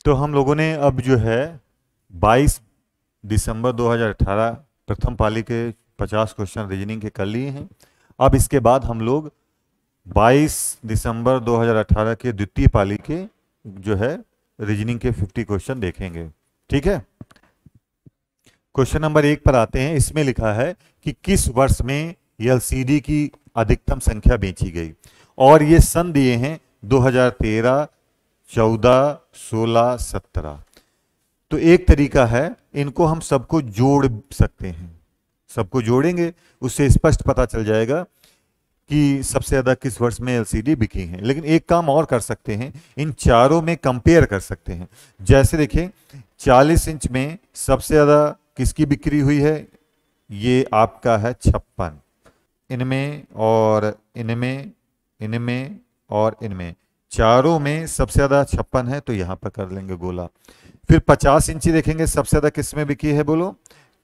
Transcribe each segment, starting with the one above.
तो हम लोगों ने अब जो है 22 दिसंबर 2018 प्रथम पाली के 50 क्वेश्चन रीजनिंग के कर लिए हैं। अब इसके बाद हम लोग 22 दिसंबर 2018 के द्वितीय पाली के जो है रीजनिंग के 50 क्वेश्चन देखेंगे। ठीक है, क्वेश्चन नंबर 1 पर आते हैं। इसमें लिखा है कि किस वर्ष में एलसीडी की अधिकतम संख्या बेची गई, और ये सन दिए हैं 2013, 14, 16, 17। तो एक तरीका है, इनको हम सबको जोड़ सकते हैं। सबको जोड़ेंगे, उससे स्पष्ट पता चल जाएगा कि सबसे ज्यादा किस वर्ष में एलसीडी बिकी है। लेकिन एक काम और कर सकते हैं, इन चारों में कंपेयर कर सकते हैं। जैसे देखिए 40 इंच में सबसे ज्यादा किसकी बिक्री हुई है, ये आपका है 56। इनमें और इनमें, इनमें और इनमें, चारों में सबसे ज्यादा 56 है, तो यहां पर कर लेंगे गोला। फिर 50 इंची देखेंगे सबसे ज्यादा किस में बिकी है बोलो,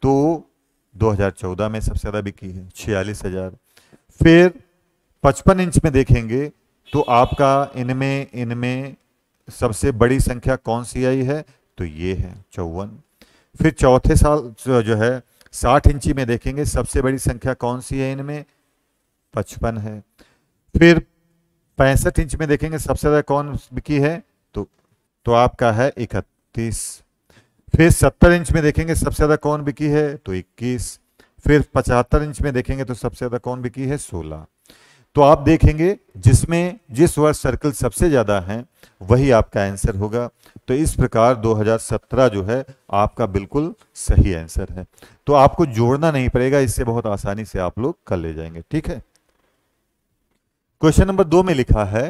तो 2014 में सबसे ज्यादा बिकी है 46,000। फिर 55 इंच में देखेंगे तो आपका इनमें इनमें सबसे बड़ी संख्या कौन सी आई है, तो ये है 54। फिर चौथे साल जो है 60 इंची में देखेंगे सबसे बड़ी संख्या कौन सी है, इनमें 55 है। फिर 65 इंच में देखेंगे सबसे ज्यादा कौन बिकी है, तो आपका है 31। फिर 70 इंच में देखेंगे सबसे ज्यादा कौन बिकी है, तो 21। फिर 75 इंच में देखेंगे तो सबसे ज्यादा कौन बिकी है, 16। तो आप देखेंगे जिसमें जिस वर्ष सर्कल सबसे ज्यादा है वही आपका आंसर होगा। तो इस प्रकार 2017 जो है आपका बिल्कुल सही आंसर है। तो आपको जोड़ना नहीं पड़ेगा, इससे बहुत आसानी से आप लोग कर ले जाएंगे। ठीक है, क्वेश्चन नंबर 2 में लिखा है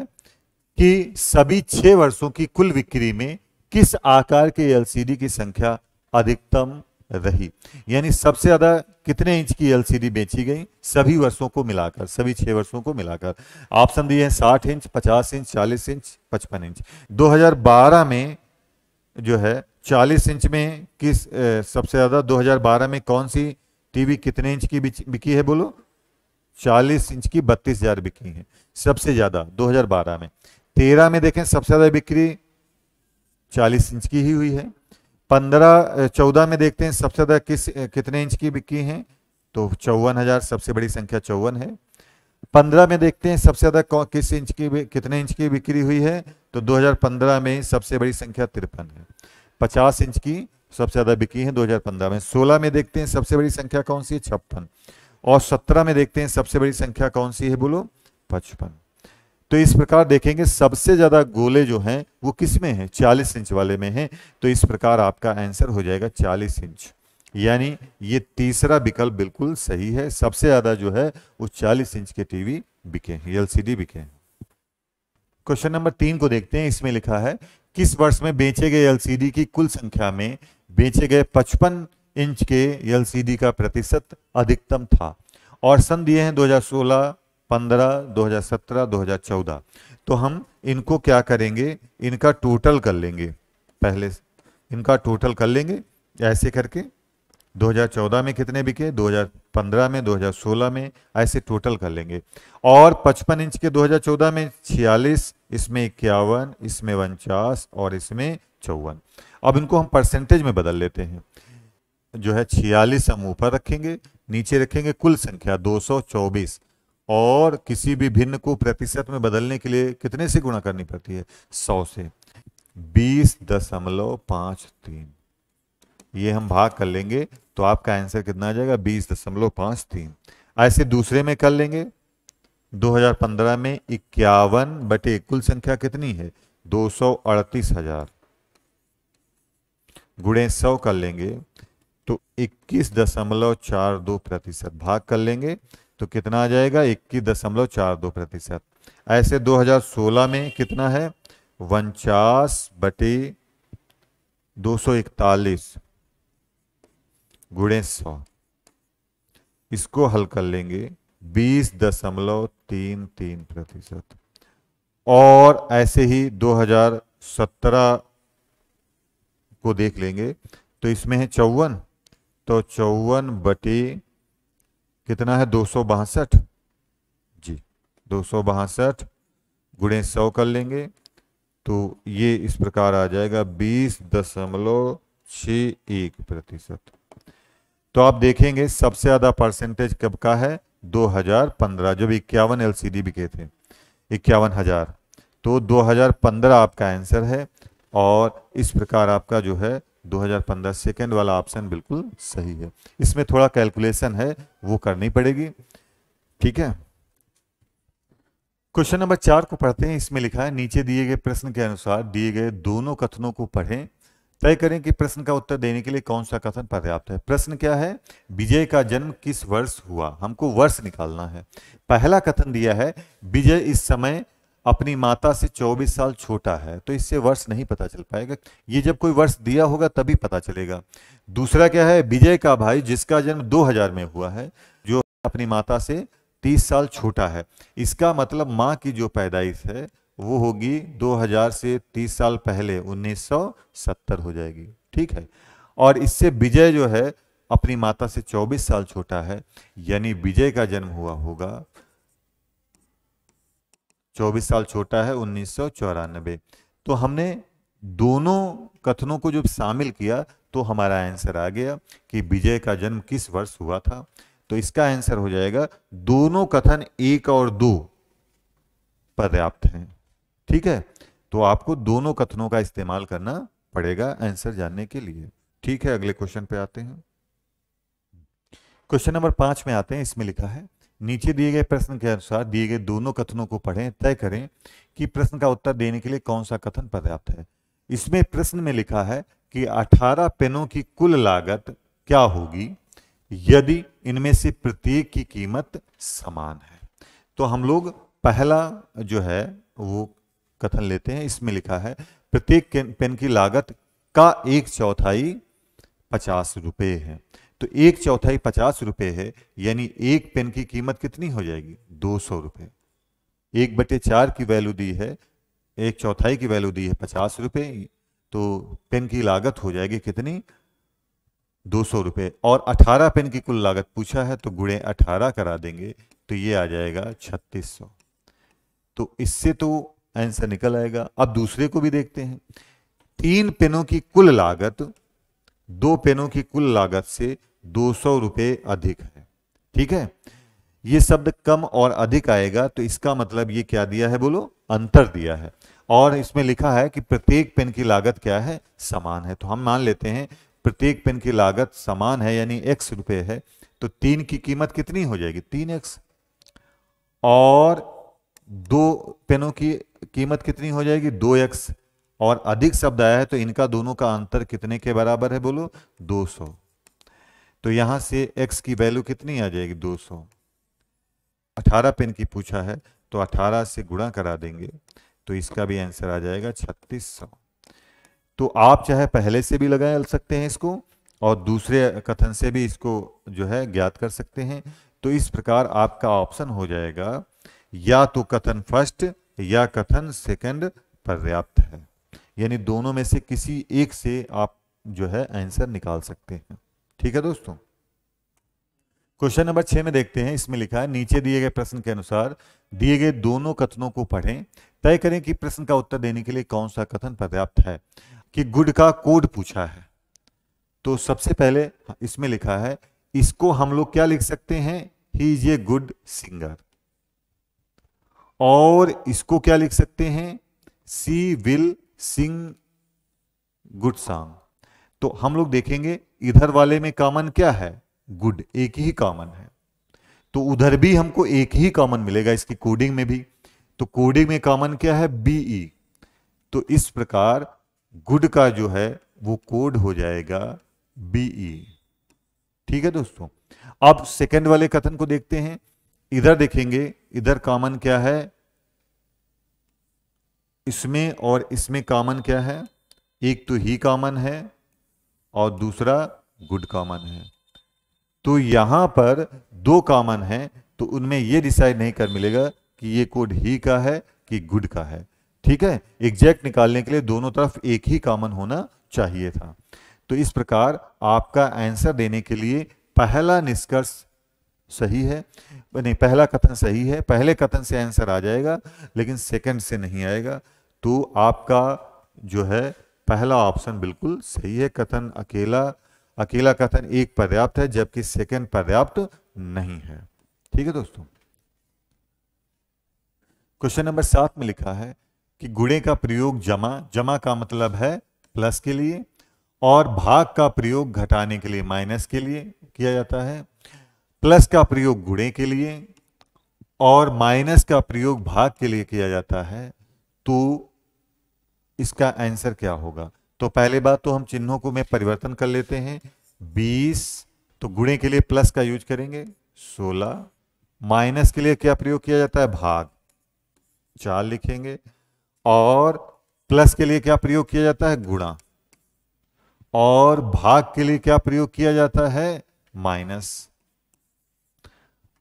कि सभी 6 वर्षों की कुल बिक्री में किस आकार के एलसीडी की संख्या अधिकतम रही। यानी सबसे ज्यादा कितने इंच की एलसीडी बेची गई सभी वर्षों को मिलाकर, सभी 6 वर्षों को मिलाकर। ऑप्शन दिए हैं 60 इंच, 50 इंच, 40 इंच, 55 इंच। 2012 में जो है 40 इंच में किस सबसे ज्यादा 2012 में कौन सी टीवी कितने इंच की बिकी है बोलो, 40 इंच की 32,000 बिकी है सबसे ज्यादा 2012 में। 13 में देखें सबसे ज्यादा बिक्री 40 इंच की ही हुई है। 14 में देखते हैं सबसे ज्यादा कितने इंच की बिकी है, तो 54,000 सबसे बड़ी संख्या 54 है। 15 में देखते हैं सबसे ज्यादा किस इंच की कितने इंच की बिक्री हुई है, तो 2015 में सबसे बड़ी संख्या 53 है। 50 इंच की सबसे ज्यादा बिकी है 2015 में। 16 में देखते हैं सबसे बड़ी संख्या कौन सी है, 56। और 17 में देखते हैं सबसे बड़ी संख्या कौन सी है बोलो, 55। तो इस प्रकार देखेंगे सबसे ज्यादा गोले जो हैं वो किस में है, 40 इंच वाले में है। तो इस प्रकार आपका आंसर हो जाएगा 40 इंच। यानी ये तीसरा विकल्प बिल्कुल सही है, सबसे ज्यादा जो है वो 40 इंच के टीवी बिके हैं, एलसीडी बिके हैं। क्वेश्चन नंबर 3 को देखते हैं। इसमें लिखा है किस वर्ष में बेचे गए एलसीडी की कुल संख्या में बेचे गए 55 इंच के एलसीडी का प्रतिशत अधिकतम था। और सन दिए हैं 2016, 15, 2017, 2014। तो हम इनको क्या करेंगे, इनका टोटल कर लेंगे। पहले इनका टोटल कर लेंगे ऐसे करके, 2014 में कितने बिके, 2015 में, 2016 में, ऐसे टोटल कर लेंगे। और 55 इंच के 2014 में 46, इसमें 51, इसमें 49 और इसमें 54। अब इनको हम परसेंटेज में बदल लेते हैं। जो है 46 हम ऊपर रखेंगे, नीचे रखेंगे कुल संख्या 224, और किसी भी भिन्न को प्रतिशत में बदलने के लिए कितने से गुणा करनी पड़ती है, 100 से। 20.53 ये हम भाग कर लेंगे तो आपका आंसर कितना आ जाएगा, 20.53। ऐसे दूसरे में कर लेंगे। 2015 में 51 बटे कुल संख्या कितनी है, 238,000 गुणे 100 कर लेंगे तो 21.42% भाग कर लेंगे तो कितना आ जाएगा, 21.42%। ऐसे 2016 में कितना है, 49 बटे 241 गुणे 100। इसको हल कर लेंगे 20.33%। और ऐसे ही 2017 को देख लेंगे तो इसमें है 54, तो 54 बटे कितना है, 262 जी, 262 गुणे 100 कर लेंगे तो ये इस प्रकार आ जाएगा 20.61%। तो आप देखेंगे सबसे ज्यादा परसेंटेज कब का है, 2015, जब 51 एलसीडी बिके थे, 51,000। तो 2015 आपका आंसर है, और इस प्रकार आपका जो है 2015 सेकेंड वाला ऑप्शन बिल्कुल सही है। इसमें थोड़ा कैलकुलेशन है, वो करनी पड़ेगी, ठीक है। क्वेश्चन नंबर 4 को पढ़ते हैं। इसमें लिखा है, नीचे दिए गए प्रश्न के अनुसार दिए गए दोनों कथनों को पढ़ें, तय करें कि प्रश्न का उत्तर देने के लिए कौन सा कथन पर्याप्त है। प्रश्न क्या है, विजय का जन्म किस वर्ष हुआ, हमको वर्ष निकालना है। पहला कथन दिया है, विजय इस समय अपनी माता से 24 साल छोटा है, तो इससे वर्ष नहीं पता चल पाएगा, ये जब कोई वर्ष दिया होगा तभी पता चलेगा। दूसरा क्या है, विजय का भाई जिसका जन्म 2000 में हुआ है, जो अपनी माता से 30 साल छोटा है, इसका मतलब माँ की जो पैदाइश है वो होगी 2000 से 30 साल पहले 1970 हो जाएगी, ठीक है। और इससे विजय जो है अपनी माता से 24 साल छोटा है, यानी विजय का जन्म हुआ होगा 24 साल छोटा है 1994। तो हमने दोनों कथनों को जब शामिल किया तो हमारा आंसर आ गया कि विजय का जन्म किस वर्ष हुआ था। तो इसका आंसर हो जाएगा, दोनों कथन 1 और 2 पर्याप्त हैं, ठीक है। तो आपको दोनों कथनों का इस्तेमाल करना पड़ेगा आंसर जानने के लिए, ठीक है। अगले क्वेश्चन पे आते हैं। क्वेश्चन नंबर 5 में आते हैं। इसमें लिखा है, नीचे दिए गए प्रश्न के अनुसार दिए गए दोनों कथनों को पढ़ें, तय करें कि प्रश्न का उत्तर देने के लिए कौन सा कथन पर्याप्त है। इसमें प्रश्न में लिखा है कि 18 पेनों की कुल लागत क्या होगी यदि इनमें से प्रत्येक की कीमत समान है। तो हम लोग पहला जो है वो कथन लेते हैं। इसमें लिखा है, प्रत्येक पेन की लागत का 1/4 50 रुपये है। तो 1/4 50 रुपये है, यानी एक पेन की कीमत कितनी हो जाएगी, 200 रुपये। 1/4 की वैल्यू दी है, 1/4 की वैल्यू दी है 50 रुपये, तो पेन की लागत हो जाएगी कितनी, 200 रुपये। और 18 पेन की कुल लागत पूछा है, तो गुणे 18 करा देंगे तो ये आ जाएगा 3600। तो इससे तो आंसर निकल आएगा। अब दूसरे को भी देखते हैं। 3 पेनों की कुल लागत 2 पेनों की कुल लागत से 200 रुपये अधिक है, ठीक है। ये शब्द कम और अधिक आएगा, तो इसका मतलब ये क्या दिया है, बोलो, अंतर दिया है। और इसमें लिखा है कि प्रत्येक पेन की लागत क्या है, समान है। तो हम मान लेते हैं प्रत्येक पेन की लागत समान है, यानी x रुपये है, तो 3 की कीमत कितनी हो जाएगी, 3x। और 2 पेनों की कीमत कितनी हो जाएगी, 2x। और अधिक शब्द आया है, तो इनका दोनों का अंतर कितने के बराबर है, बोलो, 200। तो यहां से x की वैल्यू कितनी आ जाएगी, 200। 18 पेन की पूछा है, तो 18 से गुणा करा देंगे, तो इसका भी आंसर आ जाएगा 3600। तो आप चाहे पहले से भी लगा सकते हैं इसको, और दूसरे कथन से भी इसको जो है ज्ञात कर सकते हैं। तो इस प्रकार आपका ऑप्शन हो जाएगा, या तो कथन फर्स्ट या कथन सेकंड पर्याप्त है, यानी दोनों में से किसी एक से आप जो है आंसर निकाल सकते हैं, ठीक है दोस्तों। क्वेश्चन नंबर 6 में देखते हैं। इसमें लिखा है, नीचे दिए गए प्रश्न के अनुसार दिए गए दोनों कथनों को पढ़ें, तय करें कि प्रश्न का उत्तर देने के लिए कौन सा कथन पर्याप्त है। कि गुड का कोड पूछा है, तो सबसे पहले इसमें लिखा है, इसको हम लोग क्या लिख सकते हैं, he is a good singer. और इसको क्या लिख सकते हैं, सी विल सिंग गुड सॉन्ग। तो हम लोग देखेंगे इधर वाले में कॉमन क्या है, गुड, एक ही कॉमन है। तो उधर भी हमको एक ही कॉमन मिलेगा, इसकी कोडिंग में भी। तो कोडिंग में कॉमन क्या है, बीई। तो इस प्रकार गुड का जो है वो कोड हो जाएगा बीई, ठीक है दोस्तों। अब सेकंड वाले कथन को देखते हैं। इधर देखेंगे, इधर कॉमन क्या है, इसमें और इसमें कॉमन क्या है, एक तो ही कॉमन है और दूसरा गुड कॉमन है। तो यहां पर 2 कॉमन है, तो उनमें यह डिसाइड नहीं कर मिलेगा कि ये कोड ही का है कि गुड का है, ठीक है। एग्जैक्ट निकालने के लिए दोनों तरफ एक ही कॉमन होना चाहिए था। तो इस प्रकार आपका आंसर देने के लिए पहला निष्कर्ष सही है, नहीं, पहला कथन सही है। पहले कथन से आंसर आ जाएगा, लेकिन सेकंड से नहीं आएगा। तो आपका जो है पहला ऑप्शन बिल्कुल सही है। कथन अकेला कथन एक पर्याप्त है, जबकि सेकंड पर्याप्त नहीं है। ठीक है दोस्तों। क्वेश्चन नंबर 7 में लिखा है कि गुणे का प्रयोग जमा का मतलब है प्लस के लिए, और भाग का प्रयोग घटाने के लिए माइनस के लिए किया जाता है। प्लस का प्रयोग गुणे के लिए और माइनस का प्रयोग भाग के लिए किया जाता है। तो इसका आंसर क्या होगा? तो पहले बात तो हम चिन्हों को में परिवर्तन कर लेते हैं। 20 तो गुणे के लिए प्लस का यूज करेंगे 16, माइनस के लिए क्या प्रयोग किया जाता है? भाग 4 लिखेंगे, और प्लस के लिए क्या प्रयोग किया जाता है? गुणा, और भाग के लिए क्या प्रयोग किया जाता है? माइनस।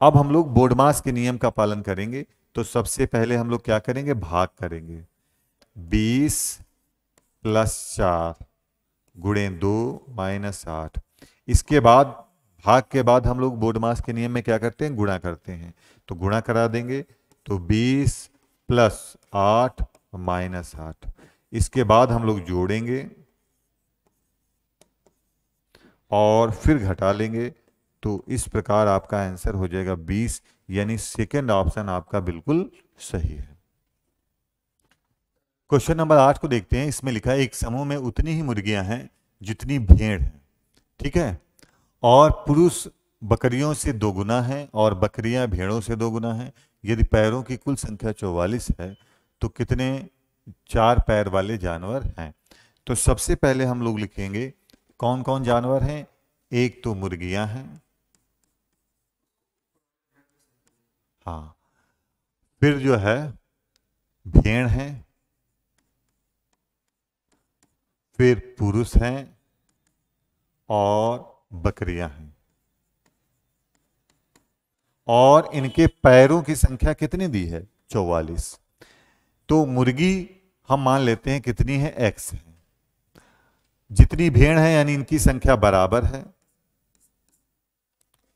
अब हम लोग बोर्डमास के नियम का पालन करेंगे। तो सबसे पहले हम लोग क्या करेंगे? भाग करेंगे। 20 + 4 गुणे 2 - 8। इसके बाद भाग के बाद हम लोग बोर्डमास के नियम में क्या करते हैं? गुणा करते हैं। तो गुणा करा देंगे, तो 20 + 8 - 8। इसके बाद हम लोग जोड़ेंगे और फिर घटा लेंगे। तो इस प्रकार आपका आंसर हो जाएगा 20, यानी सेकंड ऑप्शन आपका बिल्कुल सही है। क्वेश्चन नंबर 8 को देखते हैं। इसमें लिखा है एक समूह में उतनी ही मुर्गियां हैं जितनी भेड़ हैं। ठीक है, और पुरुष बकरियों से 2 गुना है और बकरियां भेड़ों से 2 गुना है। यदि पैरों की कुल संख्या 44 है तो कितने 4 पैर वाले जानवर हैं? तो सबसे पहले हम लोग लिखेंगे कौन कौन जानवर हैं। एक तो मुर्गियां हैं, हाँ, फिर जो है भेड़ हैं, फिर पुरुष हैं और बकरियां हैं। और इनके पैरों की संख्या कितनी दी है? 44। तो मुर्गी हम मान लेते हैं कितनी है? x है। जितनी भेड़ है यानी इनकी संख्या बराबर है।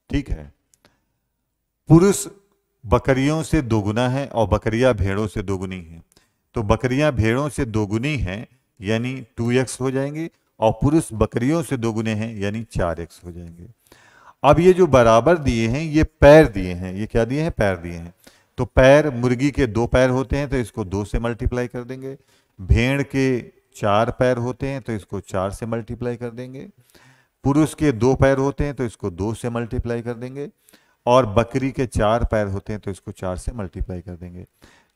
ठीक है, पुरुष बकरियों से 2 गुना है और बकरियां भेड़ों से 2 गुनी है। तो बकरियां भेड़ों से 2 गुनी हैं यानी 2x हो जाएंगे, और पुरुष बकरियों से 2 गुने हैं यानी 4x हो जाएंगे। अब ये जो बराबर दिए हैं ये पैर दिए हैं। ये क्या दिए हैं? पैर दिए हैं। तो पैर, मुर्गी के 2 पैर होते हैं तो इसको 2 से मल्टीप्लाई कर देंगे। भेड़ के 4 पैर होते हैं तो इसको 4 से मल्टीप्लाई कर देंगे। पुरुष के 2 पैर होते हैं तो इसको 2 से मल्टीप्लाई कर देंगे, और बकरी के 4 पैर होते हैं तो इसको 4 से मल्टीप्लाई कर देंगे।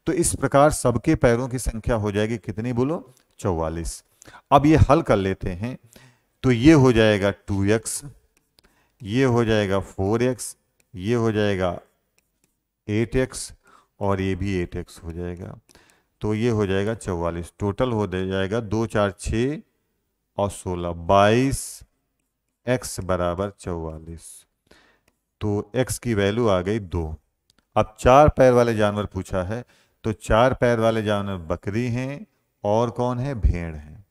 तो इस प्रकार सबके पैरों की संख्या हो जाएगी कितनी? बोलो 44। अब ये हल कर लेते हैं। तो ये हो जाएगा 2x, ये हो जाएगा 4x, ये हो जाएगा 8x, और ये भी 8x हो जाएगा। तो ये हो जाएगा 44। टोटल हो जाएगा 2 4 6 और 16, 22 x बराबर 44। तो x की वैल्यू आ गई 2। अब 4 पैर वाले जानवर पूछा है, तो 4 पैर वाले जानवर बकरी हैं और कौन है? भेड़ हैं।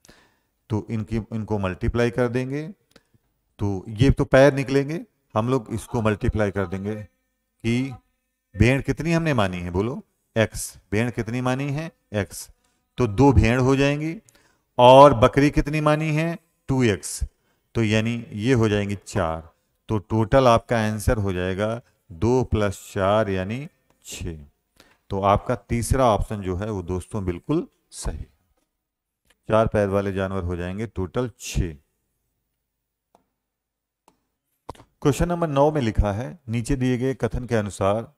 तो इनको मल्टीप्लाई कर देंगे। तो ये तो पैर निकलेंगे, हम लोग इसको मल्टीप्लाई कर देंगे कि भेड़ कितनी हमने मानी है? बोलो x। भेड़ कितनी मानी है? x। तो 2 भेड़ हो जाएंगी, और बकरी कितनी मानी है? 2x। तो यानी ये हो जाएंगी 4। तो टोटल आपका आंसर हो जाएगा 2 + 4 यानी 6। तो आपका तीसरा ऑप्शन जो है वो दोस्तों बिल्कुल सही। 4 पैर वाले जानवर हो जाएंगे टोटल 6। क्वेश्चन नंबर 9 में लिखा है नीचे दिए गए कथन के अनुसार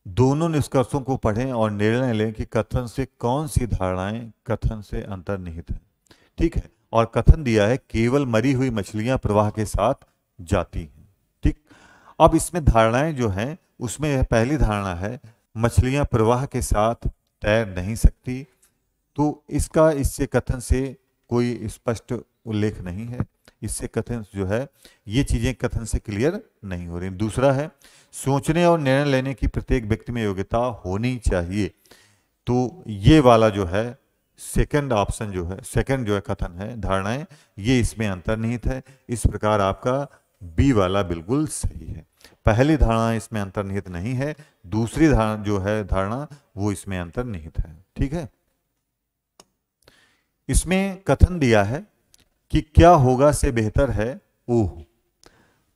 दोनों निष्कर्षों को पढ़ें और निर्णय लें कि कथन से कौन सी धारणाएं कथन से अंतर्निहित हैं। ठीक है, और कथन दिया है केवल मरी हुई मछलियां प्रवाह के साथ जाती हैं। ठीक, अब इसमें धारणाएं जो हैं उसमें पहली धारणा है मछलियां प्रवाह के साथ तैर नहीं सकती। तो इससे कथन से कोई स्पष्ट उल्लेख नहीं है। इससे कथन जो है ये चीजें कथन से क्लियर नहीं हो रही। दूसरा है सोचने और निर्णय लेने की प्रत्येक व्यक्ति में योग्यता होनी चाहिए। तो ये वाला जो है सेकंड ऑप्शन जो है, सेकंड जो है कथन है, धारणाएं, ये इसमें अंतर्निहित है। इस प्रकार आपका बी वाला बिल्कुल सही है। पहली धारणा इसमें अंतर्निहित नहीं है, दूसरी धारणा जो है धारणा वो इसमें अंतर्निहित है। ठीक है, इसमें कथन दिया है कि क्या होगा से बेहतर है ओह।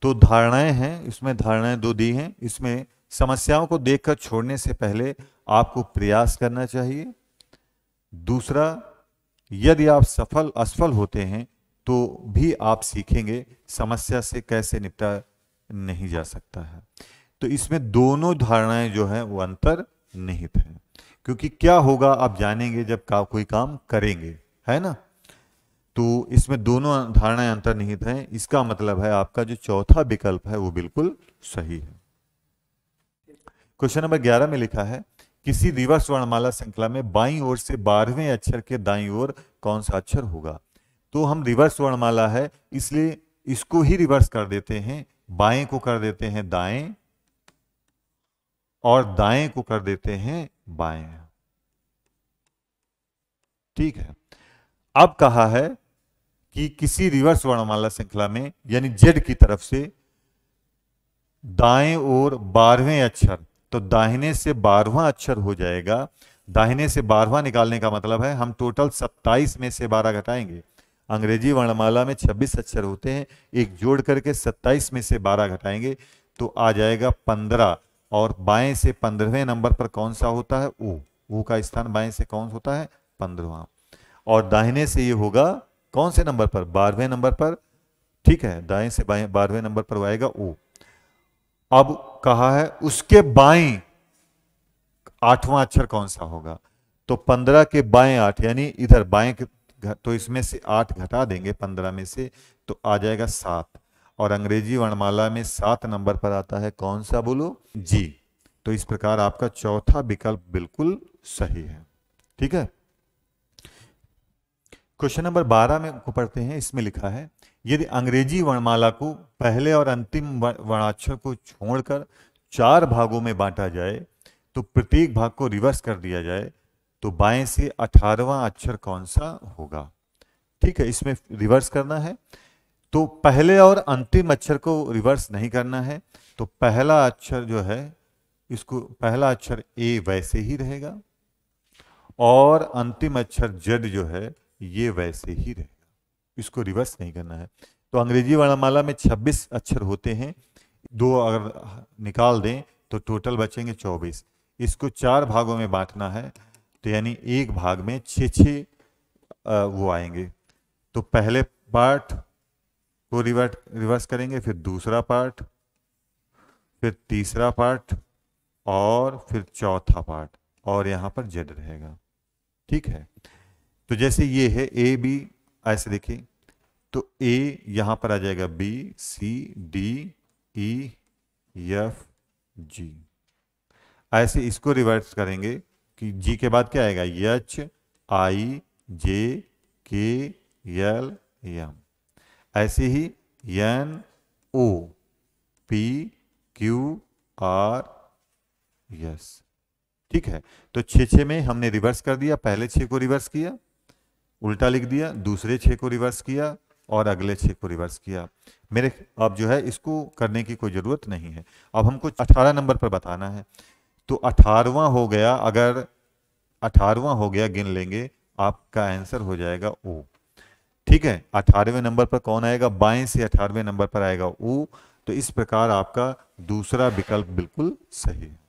तो धारणाएं हैं, इसमें धारणाएं दो दी हैं। इसमें समस्याओं को देखकर छोड़ने से पहले आपको प्रयास करना चाहिए। दूसरा, यदि आप सफल असफल होते हैं तो भी आप सीखेंगे समस्या से कैसे निपटा नहीं जा सकता है। तो इसमें दोनों धारणाएं जो हैं वो अंतर निहित हैं, क्योंकि क्या होगा आप जानेंगे जब कोई काम करेंगे, है ना। तो इसमें दोनों धारणाएं अंतर्निहित हैं। इसका मतलब है आपका जो चौथा विकल्प है वो बिल्कुल सही है। क्वेश्चन नंबर 11 में लिखा है किसी रिवर्स वर्णमाला श्रृंखला में बाईं ओर से 12वें अक्षर के दाईं ओर कौन सा अक्षर होगा। तो हम रिवर्स वर्णमाला है इसलिए इसको ही रिवर्स कर देते हैं, बाएं को कर देते हैं दाएं और दाएं को कर देते हैं बाएं। ठीक है। अब कहा है कि किसी रिवर्स वर्णमाला श्रृंखला में यानी जेड की तरफ से दाएं ओर 12वें अक्षर, तो दाहिने से 12वां अक्षर हो जाएगा। दाहिने से 12वां निकालने का मतलब है हम टोटल 27 में से 12 घटाएंगे। अंग्रेजी वर्णमाला में 26 अक्षर होते हैं, एक जोड़ करके 27 में से 12 घटाएंगे तो आ जाएगा 15। और बाएं से 15वें नंबर पर कौन सा होता है ओ का स्थान बाएं से कौन होता है 15वां। और दाहिने से ये होगा कौन से नंबर पर 12वें नंबर पर। ठीक है, दाएं से बाएं 12वें नंबर पर आएगा ओ। अब कहा है उसके बाएं 8वां अक्षर कौन सा होगा। तो 15 के बाएं 8 यानी इधर बाएं तो इसमें से 8 घटा देंगे 15 में से तो आ जाएगा 7। और अंग्रेजी वर्णमाला में 7 नंबर पर आता है कौन सा बोलो जी। तो इस प्रकार आपका चौथा विकल्प बिल्कुल सही है। ठीक है। क्वेश्चन नंबर 12 में को पढ़ते हैं। इसमें लिखा है यदि अंग्रेजी वर्णमाला को पहले और अंतिम वर्णाक्षर को छोड़कर 4 भागों में बांटा जाए तो प्रत्येक भाग को रिवर्स कर दिया जाए तो बाएं से 18वां अक्षर कौन सा होगा। ठीक है, इसमें रिवर्स करना है तो पहले और अंतिम अक्षर को रिवर्स नहीं करना है। तो पहला अक्षर जो है इसको पहला अक्षर ए वैसे ही रहेगा और अंतिम अक्षर जेड जो है ये वैसे ही रहेगा, इसको रिवर्स नहीं करना है। तो अंग्रेजी वर्णमाला में 26 अक्षर होते हैं, 2 अगर निकाल दें तो टोटल बचेंगे 24। इसको 4 भागों में बांटना है तो यानी एक भाग में 6 वो आएंगे। तो पहले पार्ट को रिवर्स करेंगे, फिर दूसरा पार्ट, फिर तीसरा पार्ट और फिर चौथा पार्ट और यहां पर जेड रहेगा। ठीक है। तो जैसे ये है ए बी, ऐसे देखिए तो ए यहां पर आ जाएगा B C D E F G. ऐसे इसको रिवर्स करेंगे कि जी के बाद क्या आएगा एच आई जे के एल एम। ऐसे ही N O P Q R S. ठीक है। तो 6 में हमने रिवर्स कर दिया, पहले 6 को रिवर्स किया, उल्टा लिख दिया, दूसरे 6 को रिवर्स किया और अगले 6 को रिवर्स किया। मेरे अब जो है इसको करने की कोई ज़रूरत नहीं है। अब हमको 18 नंबर पर बताना है। तो 18वां हो गया, अगर 18वां हो गया गिन लेंगे आपका आंसर हो जाएगा ओ। ठीक है। 18वें नंबर पर कौन आएगा, बाएं से 18वें नंबर पर आएगा ओ। तो इस प्रकार आपका दूसरा विकल्प बिल्कुल सही है।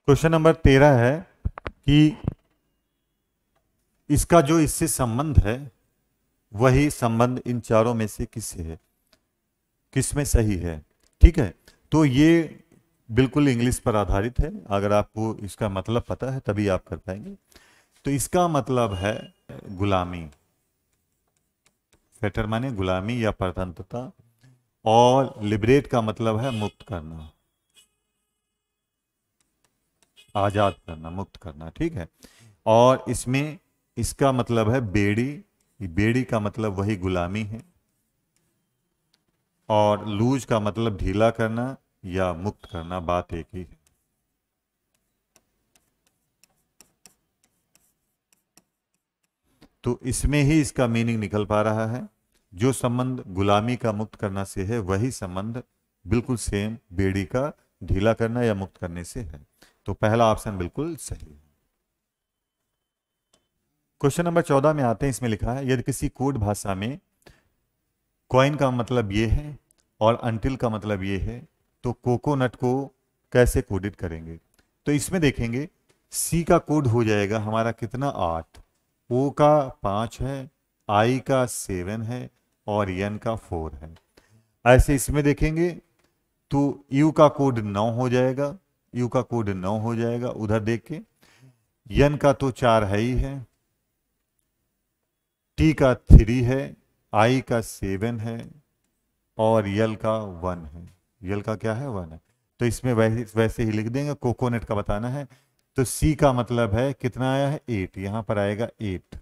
क्वेश्चन नंबर 13 है कि इसका जो इससे संबंध है वही संबंध इन चारों में से किससे है, किस में सही है। ठीक है। तो ये बिल्कुल इंग्लिश पर आधारित है, अगर आपको इसका मतलब पता है तभी आप कर पाएंगे। तो इसका मतलब है गुलामी। फेटर माने गुलामी या परतंत्रता और लिबरेट का मतलब है मुक्त करना, आजाद करना, मुक्त करना। ठीक है। और इसमें इसका मतलब है बेड़ी। बेड़ी का मतलब वही गुलामी है और लूज का मतलब ढीला करना या मुक्त करना, बात एक ही है। तो इसमें ही इसका मीनिंग निकल पा रहा है। जो संबंध गुलामी का मुक्त करना से है वही संबंध बिल्कुल सेम बेड़ी का ढीला करना या मुक्त करने से है। तो पहला ऑप्शन बिल्कुल सही है। क्वेश्चन नंबर 14 में आते हैं। इसमें लिखा है यदि किसी कोड भाषा में कॉइन का मतलब ये है और अंटिल का मतलब ये है तो कोकोनट को कैसे कोडित करेंगे। तो इसमें देखेंगे सी का कोड हो जाएगा हमारा कितना 8, ओ का 5 है, आई का 7 है और एन का 4 है। ऐसे इसमें देखेंगे तो यू का कोड 9 हो जाएगा, यू का कोड 9 हो जाएगा उधर देख के। एन का तो 4 है ही है, टी का 3 है, आई का 7 है और यल का 1 है। यल का क्या है 1 है। तो इसमें वैसे ही लिख देंगे, कोकोनट का बताना है। तो सी का मतलब है कितना आया है 8, यहां पर आएगा 8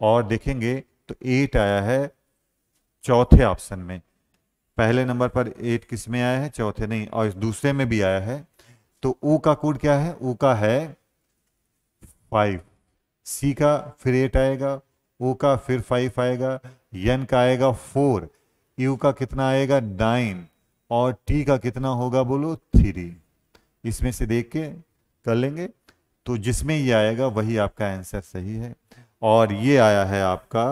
और देखेंगे तो 8 आया है चौथे ऑप्शन में। पहले नंबर पर 8 किस में आया है, चौथे नहीं, और इस दूसरे में भी आया है। तो ओ का कोड क्या है, ओ का है 5, सी का फिर 8 आएगा, ओ का फिर 5 आएगा, एन का आएगा 4, यू का कितना आएगा 9 और टी का कितना होगा बोलो 3। इसमें से देख के कर लेंगे तो जिसमें ये आएगा वही आपका आंसर सही है। और ये आया है आपका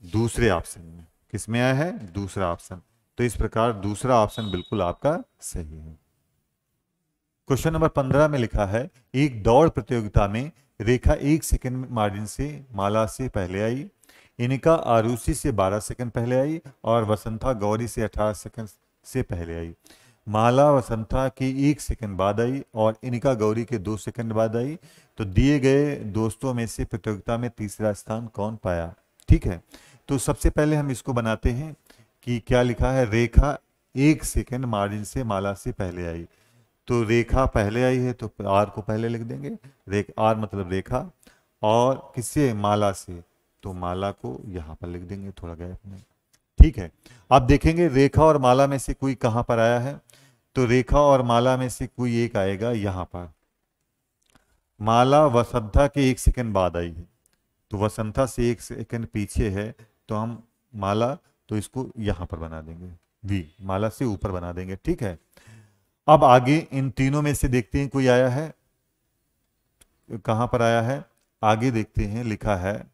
दूसरे ऑप्शन में। किसमें आया है, दूसरा ऑप्शन। तो इस प्रकार दूसरा ऑप्शन बिल्कुल आपका सही है। क्वेश्चन नंबर 15 में लिखा है एक दौड़ प्रतियोगिता में रेखा 1 सेकंड मार्जिन से माला से पहले आई, इनका आरुषि से 12 सेकंड पहले आई और वसंता गौरी से 18 सेकंड से पहले आई। माला वसंता की 1 सेकंड बाद आई और इनका गौरी के 2 सेकंड बाद आई। तो दिए गए दोस्तों में से प्रतियोगिता में तीसरा स्थान कौन पाया। ठीक है, तो सबसे पहले हम इसको बनाते हैं कि क्या लिखा है, रेखा 1 सेकंड मार्जिन से माला से पहले आई। तो रेखा पहले आई है तो आर को पहले लिख देंगे, आर मतलब रेखा, और किससे, माला से, तो माला को यहां पर लिख देंगे थोड़ा गैप में। ठीक है, आप देखेंगे रेखा और माला में से कोई कहां पर आया है, तो रेखा और माला में से कोई एक आएगा यहां पर। माला वसंता के 1 सेकंड बाद आई है तो वसंता से 1 सेकंड पीछे है, तो हम माला, तो इसको यहां पर बना देंगे वी, माला से ऊपर बना देंगे। ठीक है, अब आगे इन तीनों में से देखते हैं कोई आया है, कहां पर आया है, आगे देखते हैं। लिखा है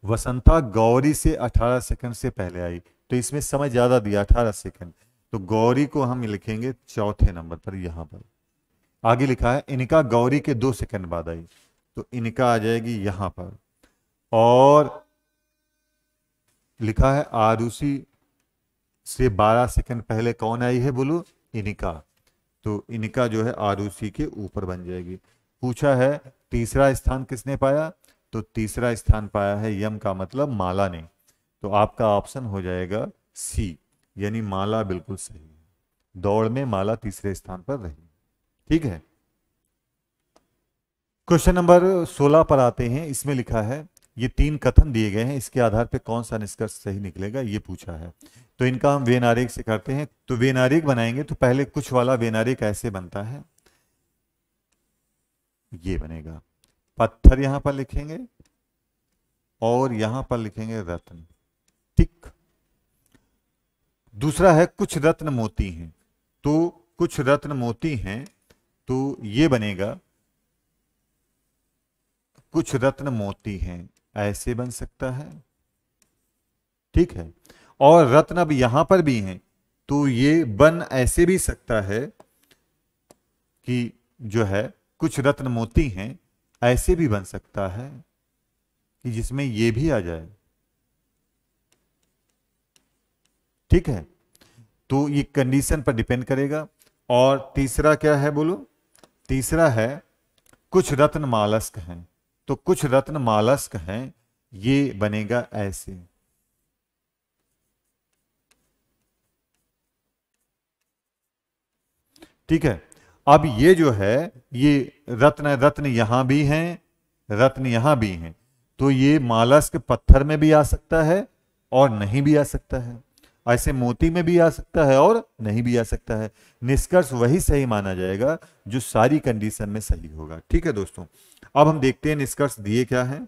वसंता गौरी से 18 सेकंड से पहले आई, तो इसमें समय ज्यादा दिया 18 सेकंड, तो गौरी को हम लिखेंगे चौथे नंबर पर यहां पर। आगे लिखा है इनका गौरी के 2 सेकंड बाद आई, तो इनका आ जाएगी यहां पर। और लिखा है आरुषि से 12 सेकंड पहले कौन आई है बोलो, इनका, तो इनका जो है आरुषि के ऊपर बन जाएगी। पूछा है तीसरा स्थान किसने पाया, तो तीसरा स्थान पाया है यम का मतलब माला ने, तो आपका ऑप्शन हो जाएगा सी, यानी माला बिल्कुल सही है। दौड़ में माला तीसरे स्थान पर रही। ठीक है, क्वेश्चन नंबर 16 पर आते हैं। इसमें लिखा है ये 3 कथन दिए गए हैं, इसके आधार पर कौन सा निष्कर्ष सही निकलेगा ये पूछा है। तो इनका हम वेन आरेख से करते हैं। तो वेन आरेख बनाएंगे तो पहले कुछ वाला वेन आरेख ऐसे बनता है, ये बनेगा, पत्थर यहां पर लिखेंगे और यहां पर लिखेंगे रत्न। ठीक, दूसरा है कुछ रत्न मोती हैं, तो कुछ रत्न मोती हैं, तो ये बनेगा कुछ रत्न मोती हैं, ऐसे बन सकता है। ठीक है, और रत्न अब यहां पर भी हैं, तो ये बन ऐसे भी सकता है कि जो है कुछ रत्न मोती हैं, ऐसे भी बन सकता है कि जिसमें ये भी आ जाए। ठीक है, तो ये कंडीशन पर डिपेंड करेगा। और तीसरा क्या है बोलो, तीसरा है कुछ रत्न मालस्क हैं, तो कुछ रत्न मालस्क हैं, ये बनेगा ऐसे। ठीक है, अब ये जो है ये रत्न, रत्न यहां भी हैं, रत्न यहां भी हैं, तो ये मालस्क पत्थर में भी आ सकता है और नहीं भी आ सकता है, ऐसे मोती में भी आ सकता है और नहीं भी आ सकता है। निष्कर्ष वही सही माना जाएगा जो सारी कंडीशन में सही होगा। ठीक है दोस्तों, अब हम देखते हैं निष्कर्ष दिए क्या है।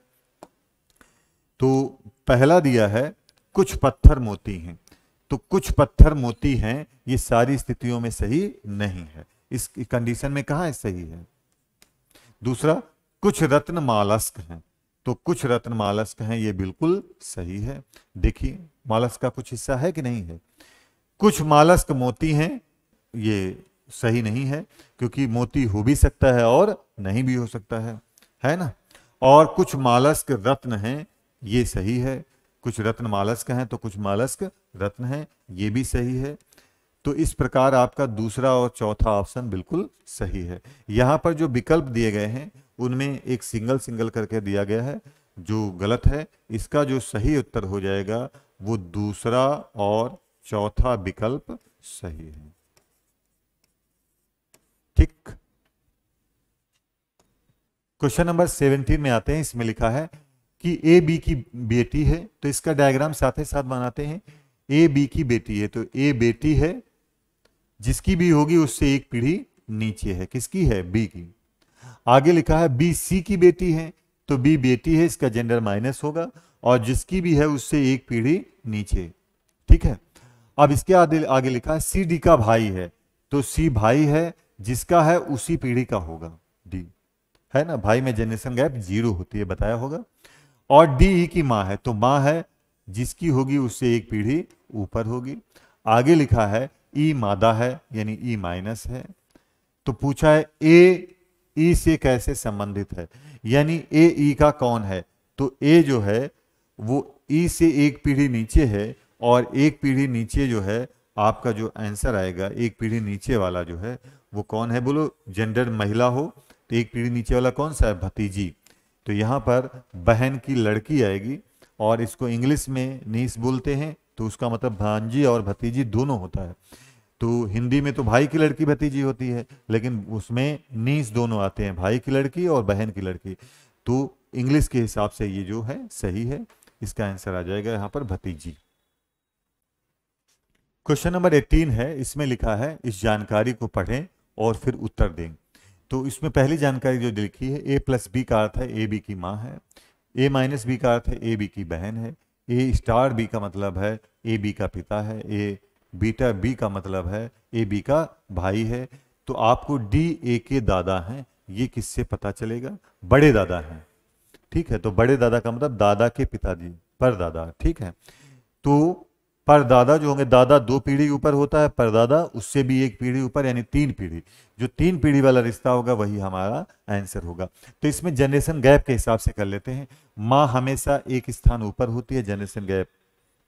तो पहला दिया है कुछ पत्थर मोती हैं, तो कुछ पत्थर मोती हैं, ये सारी स्थितियों में सही नहीं है, इस कंडीशन में कहां है सही है। दूसरा कुछ रत्न मालस्क हैं, तो कुछ रत्न मालस्क हैं, ये बिल्कुल सही है। देखिए मालस्क का कुछ हिस्सा है कि नहीं है। कुछ मालस्क मोती हैं, ये सही नहीं है, क्योंकि मोती हो भी सकता है और नहीं भी हो सकता है ना। और कुछ मालस्क रत्न हैं, ये सही है। कुछ रत्न मालस्क हैं तो कुछ मालस्क रत्न हैं, ये भी सही है। तो इस प्रकार आपका दूसरा और चौथा ऑप्शन बिल्कुल सही है। यहाँ पर जो विकल्प दिए गए हैं उनमें एक सिंगल सिंगल करके दिया गया है जो गलत है। इसका जो सही उत्तर हो जाएगा वो दूसरा और चौथा विकल्प सही है। ठीक। क्वेश्चन नंबर 17 में आते हैं। इसमें लिखा है कि ए बी की बेटी है, तो इसका डायग्राम साथ ही साथ बनाते हैं। ए बी की बेटी है, तो ए बेटी है, जिसकी भी होगी उससे एक पीढ़ी नीचे है। किसकी है? बी की। आगे लिखा है बी सी की बेटी है, तो बी बेटी है, इसका जेंडर माइनस होगा, और जिसकी भी है उससे एक पीढ़ी नीचे। ठीक है। अब इसके आगे लिखा है सी डी का भाई है, तो सी भाई है, जिसका है उसी पीढ़ी का होगा डी, है ना। भाई में जनरेशन गैप 0 होती है, बताया होगा। और डी ई की माँ है, तो माँ है, जिसकी होगी उससे एक पीढ़ी ऊपर होगी। आगे लिखा है ई मादा है, यानी ई माइनस है। तो पूछा है ए ई से कैसे संबंधित है, यानी ए ई का कौन है। तो ए जो है वो ई से एक पीढ़ी नीचे है, और एक पीढ़ी नीचे जो है आपका जो आंसर आएगा, एक पीढ़ी नीचे वाला जो है वो कौन है बोलो। जेंडर महिला हो तो एक पीढ़ी नीचे वाला कौन सा है? भतीजी। तो यहाँ पर बहन की लड़की आएगी, और इसको इंग्लिश में नीस बोलते हैं, तो उसका मतलब भांजी और भतीजी दोनों होता है। तो हिंदी में तो भाई की लड़की भतीजी होती है, लेकिन उसमें नीस दोनों आते हैं, भाई की लड़की और बहन की लड़की। तो इंग्लिश के हिसाब से ये जो है सही है, इसका आंसर आ जाएगा यहाँ पर भतीजी। क्वेश्चन नंबर 18 है। इसमें लिखा है इस जानकारी को पढ़ें और फिर उत्तर दें। तो इसमें पहली जानकारी जो लिखी है, ए प्लस बी का अर्थ है ए बी की माँ है, ए माइनस बी का अर्थ है ए बी की बहन है, ए स्टार बी का मतलब है ए बी का पिता है, ए बीटा बी का मतलब है ए बी का भाई है। तो आपको डी ए के दादा हैं, ये किससे पता चलेगा? बड़े दादा हैं। ठीक है, तो बड़े दादा का मतलब दादा के पिताजी, परदादा। ठीक है, तो परदादा जो होंगे, दादा 2 पीढ़ी ऊपर होता है, परदादा उससे भी एक पीढ़ी ऊपर, यानी 3 पीढ़ी। जो 3 पीढ़ी वाला रिश्ता होगा वही हमारा आंसर होगा। तो इसमें जनरेशन गैप के हिसाब से कर लेते हैं। माँ हमेशा एक स्थान ऊपर होती है, जनरेशन गैप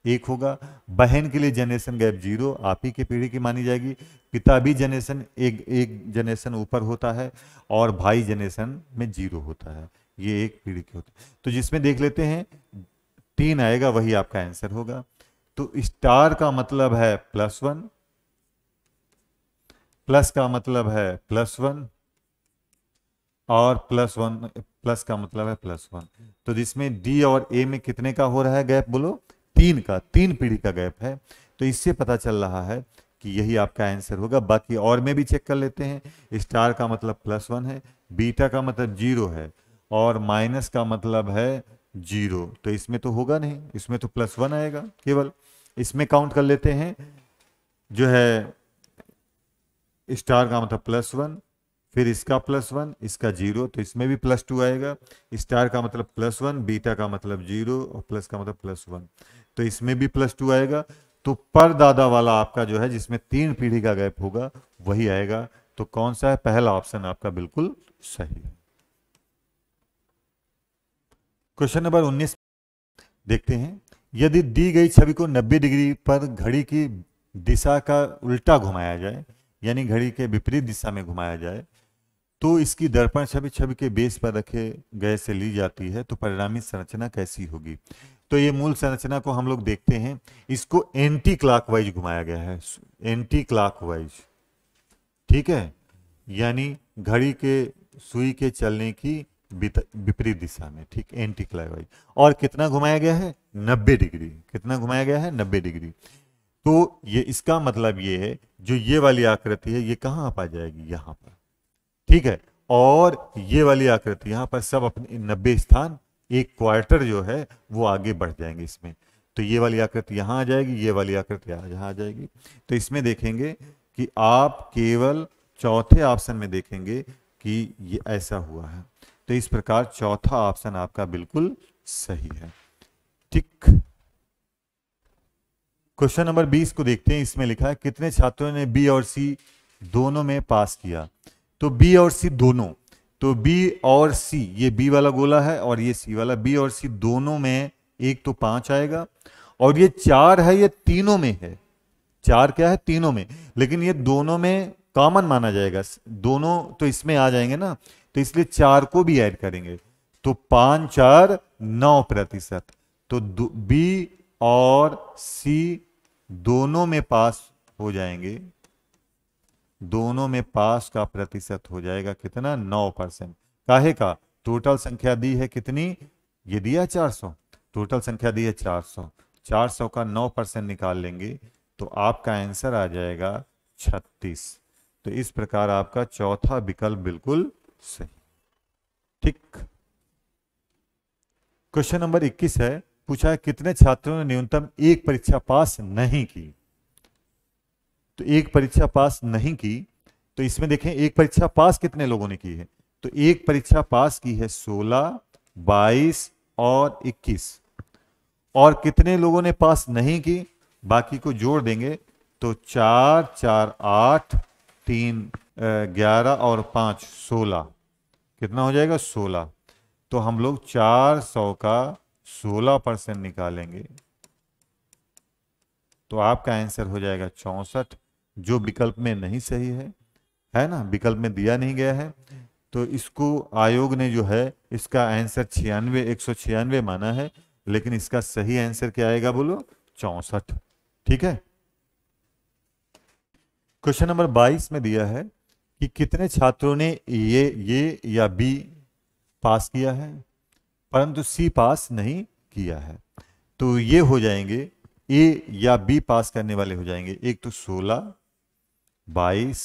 1 होगा। बहन के लिए जनरेशन गैप 0, आप ही की पीढ़ी की मानी जाएगी। पिता भी जनरेशन एक जनरेशन ऊपर होता है, और भाई जनरेशन में 0 होता है, ये एक पीढ़ी के होते हैं। तो जिसमें देख लेते हैं 3 आएगा, वही आपका आंसर होगा। तो स्टार का मतलब है +1, प्लस का मतलब है +1, और +1 प्लस का मतलब है +1। तो जिसमें डी और ए में कितने का हो रहा है गैप बोलो? 3 का, 3 पीढ़ी का गैप है। तो इससे पता चल रहा है कि यही आपका आंसर होगा। बाकी और में भी चेक कर लेते हैं। स्टार का मतलब +1 है, बीटा का मतलब 0 है, और माइनस का मतलब है 0। तो इसमें तो होगा नहीं, इसमें तो +1 आएगा केवल। इसमें काउंट कर लेते हैं, जो है स्टार का मतलब +1, फिर इसका +1, इसका 0, तो इसमें भी +2 आएगा। स्टार का मतलब +1, बीटा का मतलब 0, और प्लस का मतलब +1, तो इसमें भी +2 आएगा। तो परदादा वाला आपका जो है, जिसमें 3 पीढ़ी का गैप होगा, वही आएगा। तो कौन सा है? पहला ऑप्शन आपका बिल्कुल सही है। क्वेश्चन नंबर 19 देखते हैं। यदि दी गई छवि को 90 डिग्री पर घड़ी की दिशा का उल्टा घुमाया जाए, यानी घड़ी के विपरीत दिशा में घुमाया जाए, तो इसकी दर्पण छवि छवि के बेस पर रखे गए से ली जाती है, तो परिणामी संरचना कैसी होगी? तो ये मूल संरचना को हम लोग देखते हैं। इसको एंटी क्लॉकवाइज घुमाया गया है, एंटी क्लॉकवाइज। ठीक है, यानी घड़ी के सुई के चलने की विपरीत दिशा में। ठीक, एंटी क्लॉकवाइज। और कितना घुमाया गया है? 90 डिग्री। कितना घुमाया गया है? 90 डिग्री। तो ये इसका मतलब ये है, जो ये वाली आकृति है ये कहाँ आप आ जाएगी? यहाँ पर। ठीक है, और ये वाली आकृति यहाँ पर सब अपने 90 स्थान, एक क्वार्टर जो है वो आगे बढ़ जाएंगे इसमें। तो ये वाली आकृति यहाँ आ जाएगी, ये वाली आकृति यहाँ आ जाएगी। तो इसमें देखेंगे कि आप केवल चौथे ऑप्शन में देखेंगे कि ये ऐसा हुआ है। तो इस प्रकार चौथा ऑप्शन आपका बिल्कुल सही है। ठीक। क्वेश्चन नंबर 20 को देखते हैं। इसमें लिखा है कितने छात्रों ने बी और सी दोनों में पास किया। तो बी और सी दोनों, तो बी और सी, ये बी वाला गोला है और ये सी वाला, बी और सी दोनों में एक तो 5 आएगा, और ये 4 है, ये तीनों में है। 4 क्या है? तीनों में, लेकिन ये दोनों में कॉमन माना जाएगा, दोनों तो इसमें आ जाएंगे ना, तो इसलिए 4 को भी ऐड करेंगे, तो 5 4 9%। तो बी और सी दोनों में पास हो जाएंगे, दोनों में पास का प्रतिशत हो जाएगा कितना? 9%। काहे का? टोटल संख्या दी है कितनी? ये दिया 400, टोटल संख्या दी है 400, 400 का 9% निकाल लेंगे तो आपका आंसर आ जाएगा 36। तो इस प्रकार आपका चौथा विकल्प बिल्कुल सही। ठीक। क्वेश्चन नंबर 21 है, पूछा है कितने छात्रों ने न्यूनतम एक परीक्षा पास नहीं की। तो एक परीक्षा पास नहीं की, तो इसमें देखें एक परीक्षा पास कितने लोगों ने की है। तो एक परीक्षा पास की है 16, 22 और 21। और कितने लोगों ने पास नहीं की, बाकी को जोड़ देंगे तो 4 4 8 3 11 और 5 16, कितना हो जाएगा? 16। तो हम लोग 400 का 16% निकालेंगे तो आपका आंसर हो जाएगा 64, जो विकल्प में नहीं सही है ना, विकल्प में दिया नहीं गया है। तो इसको आयोग ने जो है इसका आंसर 96 196 माना है, लेकिन इसका सही आंसर क्या आएगा बोलो? 64। ठीक है। क्वेश्चन नंबर 22 में दिया है कि कितने छात्रों ने ये या बी पास किया है परंतु सी पास नहीं किया है। तो ये हो जाएंगे ए या बी पास करने वाले हो जाएंगे, एक तो 16, 22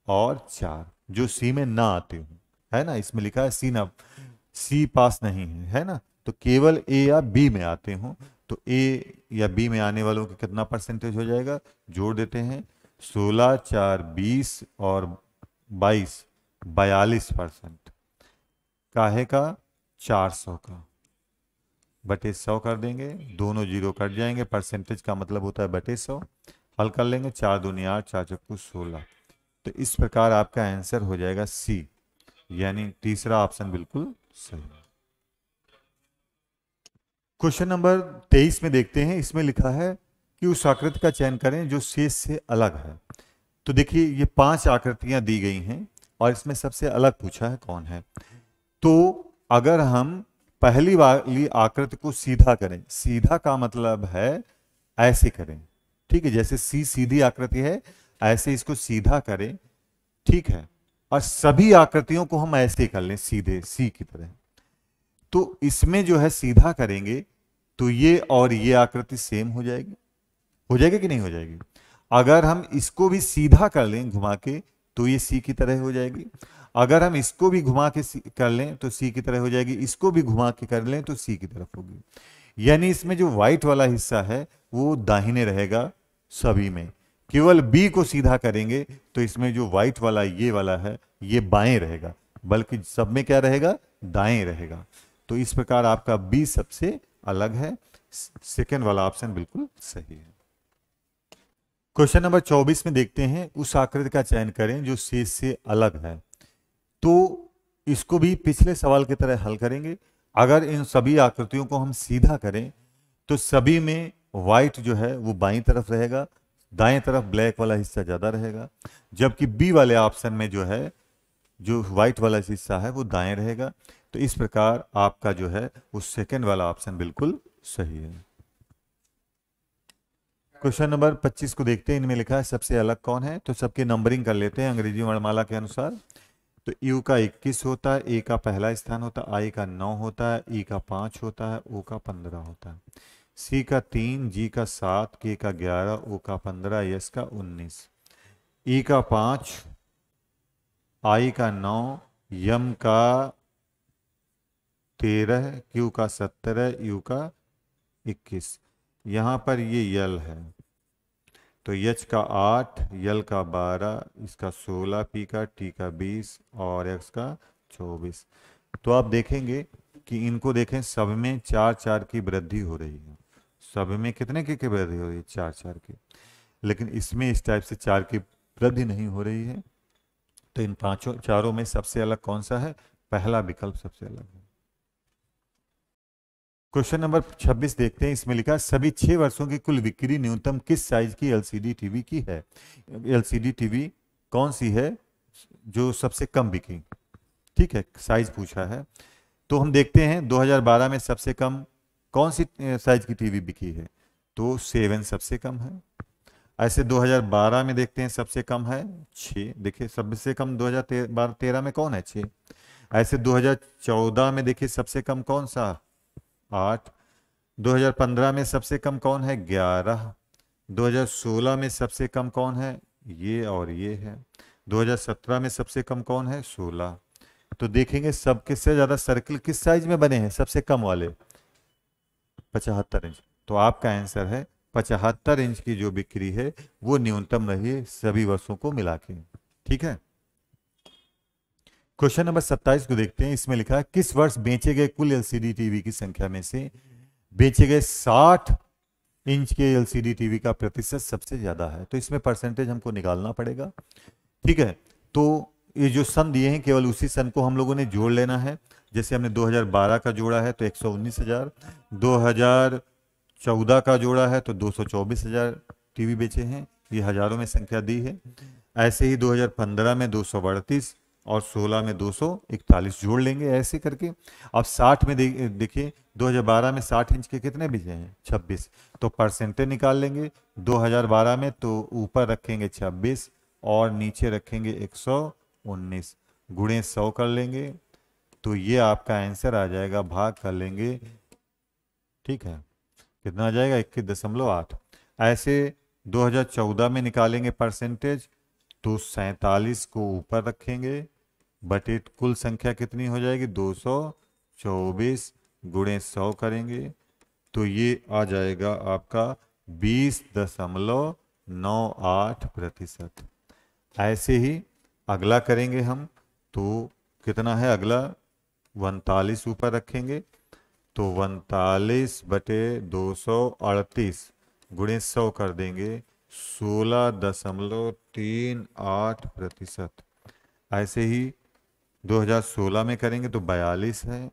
और 4, जो सी में ना आते हो, है ना, इसमें लिखा है सी ना, सी पास नहीं है ना, तो केवल ए या बी में आते हो। तो ए या बी में आने वालों का कितना परसेंटेज हो जाएगा? जोड़ देते हैं, 16 4 20 और 22 42%। काहे का? 400 का, बटे 100 कर देंगे, दोनों जीरो कट जाएंगे, परसेंटेज का मतलब होता है बटे 100। हल कर लेंगे, 4 दूनी 8, 4 चक्कू 16। तो इस प्रकार आपका आंसर हो जाएगा सी, यानी तीसरा ऑप्शन बिल्कुल सही। क्वेश्चन नंबर 23 में देखते हैं। इसमें लिखा है कि उस आकृति का चयन करें जो शेष से अलग है। तो देखिए ये 5 आकृतियां दी गई हैं और इसमें सबसे अलग पूछा है कौन है। तो अगर हम पहली वाली आकृति को सीधा करें, सीधा का मतलब है ऐसे करें, ठीक है, जैसे सी सीधी आकृति है ऐसे इसको सीधा करें, ठीक है, और सभी आकृतियों को हम ऐसे कर लें सीधे सी की तरह। तो इसमें जो है सीधा करेंगे तो ये और ये आकृति सेम हो जाएगी कि नहीं हो जाएगी। अगर हम इसको भी सीधा कर लें घुमा के तो ये सी की तरह हो जाएगी। अगर हम इसको भी घुमा के कर लें तो सी की तरह हो जाएगी, इसको भी घुमा के कर लें तो सी की तरफ होगी। यानी इसमें जो व्हाइट वाला हिस्सा है वो दाहिने रहेगा सभी में, केवल बी को सीधा करेंगे तो इसमें जो व्हाइट वाला ये वाला है ये बाएं रहेगा, बल्कि सब में क्या रहेगा? दाएं रहेगा। तो इस प्रकार आपका बी सबसे अलग है, सेकेंड वाला ऑप्शन बिल्कुल सही है। क्वेश्चन नंबर 24 में देखते हैं, उस आकृति का चयन करें जो शेष से अलग है। तो इसको भी पिछले सवाल की तरह हल करेंगे। अगर इन सभी आकृतियों को हम सीधा करें तो सभी में व्हाइट जो है वो बाईं तरफ रहेगा, दाएं तरफ ब्लैक वाला हिस्सा ज्यादा रहेगा, जबकि बी वाले ऑप्शन में जो है जो व्हाइट वाला हिस्सा है वो दाएं रहेगा। तो इस प्रकार आपका जो है वो सेकेंड वाला ऑप्शन बिल्कुल सही है। क्वेश्चन नंबर 25 को देखते हैं। इनमें लिखा है सबसे अलग कौन है। तो सबकी नंबरिंग कर लेते हैं अंग्रेजी वर्णमाला के अनुसार। तो यू का 21 होता है, ए का पहला स्थान होता है, आई का 9 होता है, ई का 5 होता है, ओ का 15 होता है, सी का 3, जी का 7, के का 11, ओ का 15, यस का 19, ई का 5, आई का 9, यम का 13, क्यू का 17, यू का 21। यहां पर ये यल है तो यच का 8, यल का 12, इसका 16, पी का, टी का 20 और एक्स का 24। तो आप देखेंगे कि इनको देखें, सब में 4-4 की वृद्धि हो रही है। सब में कितने की वृद्धि हो रही है? 4-4 की। लेकिन इसमें इस टाइप से 4 की वृद्धि नहीं हो रही है। तो इन पांचों चारों में सबसे अलग कौन सा है? पहला विकल्प सबसे अलग है। क्वेश्चन नंबर 26 देखते हैं। इसमें लिखा है सभी 6 वर्षों की कुल बिक्री न्यूनतम किस साइज की एलसीडी टीवी की है? एलसीडी टीवी कौन सी है जो सबसे कम बिकी? ठीक है, साइज पूछा है। तो हम देखते हैं 2012 में सबसे कम कौन सी साइज की टीवी बिकी है? तो 7 सबसे कम है। ऐसे 2012 में देखते हैं सबसे कम है 6। देखिए सबसे कम 2013 में कौन है? 6। ऐसे 2014 में देखिए सबसे कम कौन सा? 8। 2015 में सबसे कम कौन है? 11। 2016 में सबसे कम कौन है? ये और ये है। 2017 में सबसे कम कौन है? 16। तो देखेंगे सब किससे ज्यादा सर्किल किस साइज में बने हैं? सबसे कम वाले 75 इंच। तो आपका आंसर है 75 इंच की जो बिक्री है वो न्यूनतम रही है सभी वर्षों को मिला के। ठीक है। क्वेश्चन नंबर 27 को देखते हैं। इसमें लिखा है किस वर्ष बेचे गए कुल एलसीडी टीवी की संख्या में से बेचे गए 60 इंच के एलसीडी टीवी का प्रतिशत सबसे ज्यादा है? तो इसमें परसेंटेज हमको निकालना पड़ेगा। ठीक है। तो ये जो सन दिए हैं केवल उसी सन को हम लोगों ने जोड़ लेना है। जैसे हमने 2012 का जोड़ा है तो 119,000, 2014 का जोड़ा है तो 224,000 टीवी बेचे हैं। ये हजारों में संख्या दी है। ऐसे ही 2015 में 238 और 16 में 241 जोड़ लेंगे ऐसे करके। अब 60 में देखिए 2012 में 60 इंच के कितने बेचे हैं? 26। तो परसेंटेज निकाल लेंगे 2012 में, तो ऊपर रखेंगे 26 और नीचे रखेंगे 119, गुणे 100 कर लेंगे। तो ये आपका आंसर आ जाएगा, भाग कर लेंगे। ठीक है, कितना आ जाएगा? 21.8। ऐसे 2014 में निकालेंगे परसेंटेज तो 47 को ऊपर रखेंगे, बटे कुल संख्या कितनी हो जाएगी? 224, गुणे 100 करेंगे तो ये आ जाएगा आपका 20.98%। ऐसे ही अगला करेंगे हम तो कितना है अगला? 39 ऊपर रखेंगे तो 39 बटे 238 गुणे 100 कर देंगे 16.38%। ऐसे ही 2016 में करेंगे तो 42 है,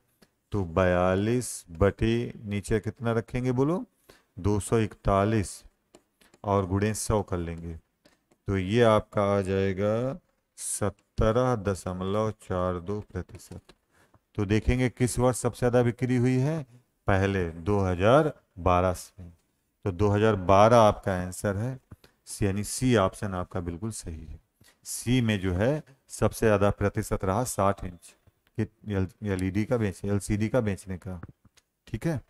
तो 42 बटे नीचे कितना रखेंगे बोलो? 241 और गुणे 100 कर लेंगे तो ये आपका आ जाएगा 17.42%। तो देखेंगे किस वर्ष सबसे ज्यादा बिक्री हुई है? पहले 2012 से। तो 2012 आपका आंसर है, यानी सी ऑप्शन आपका बिल्कुल सही है। सी में जो है सबसे ज्यादा प्रतिशत रहा 60 इंच एलईडी का एलसीडी का बेचने का। ठीक है।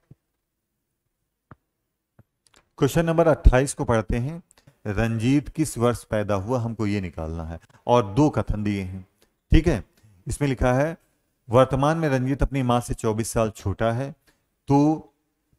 क्वेश्चन नंबर 28 को पढ़ते हैं। रंजीत किस वर्ष पैदा हुआ? हमको ये निकालना है और 2 कथन दिए हैं। ठीक है। इसमें लिखा है वर्तमान में रंजीत अपनी मां से 24 साल छोटा है, तो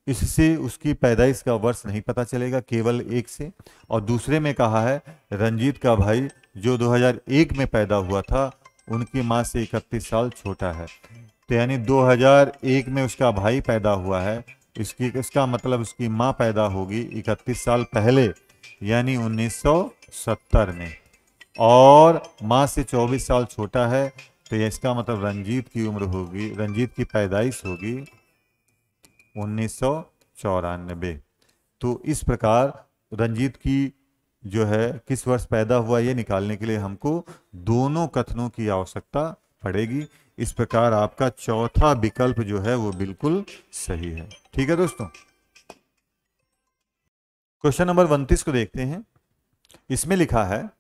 इससे उसकी पैदाइश का वर्ष नहीं पता चलेगा, केवल एक से। और दूसरे में कहा है रंजीत का भाई जो 2001 में पैदा हुआ था उनकी मां से 31 साल छोटा है। तो यानी 2001 में उसका भाई पैदा हुआ है, इसका मतलब उसकी मां पैदा होगी 31 साल पहले, यानी 1970 में। और मां से 24 साल छोटा है तो इसका मतलब रंजीत की उम्र होगी, रंजीत की पैदाइश होगी 1994। तो इस प्रकार रंजीत की जो है किस वर्ष पैदा हुआ ये निकालने के लिए हमको दोनों कथनों की आवश्यकता पड़ेगी। इस प्रकार आपका चौथा विकल्प जो है वो बिल्कुल सही है। ठीक है दोस्तों। क्वेश्चन नंबर 29 को देखते हैं। इसमें लिखा है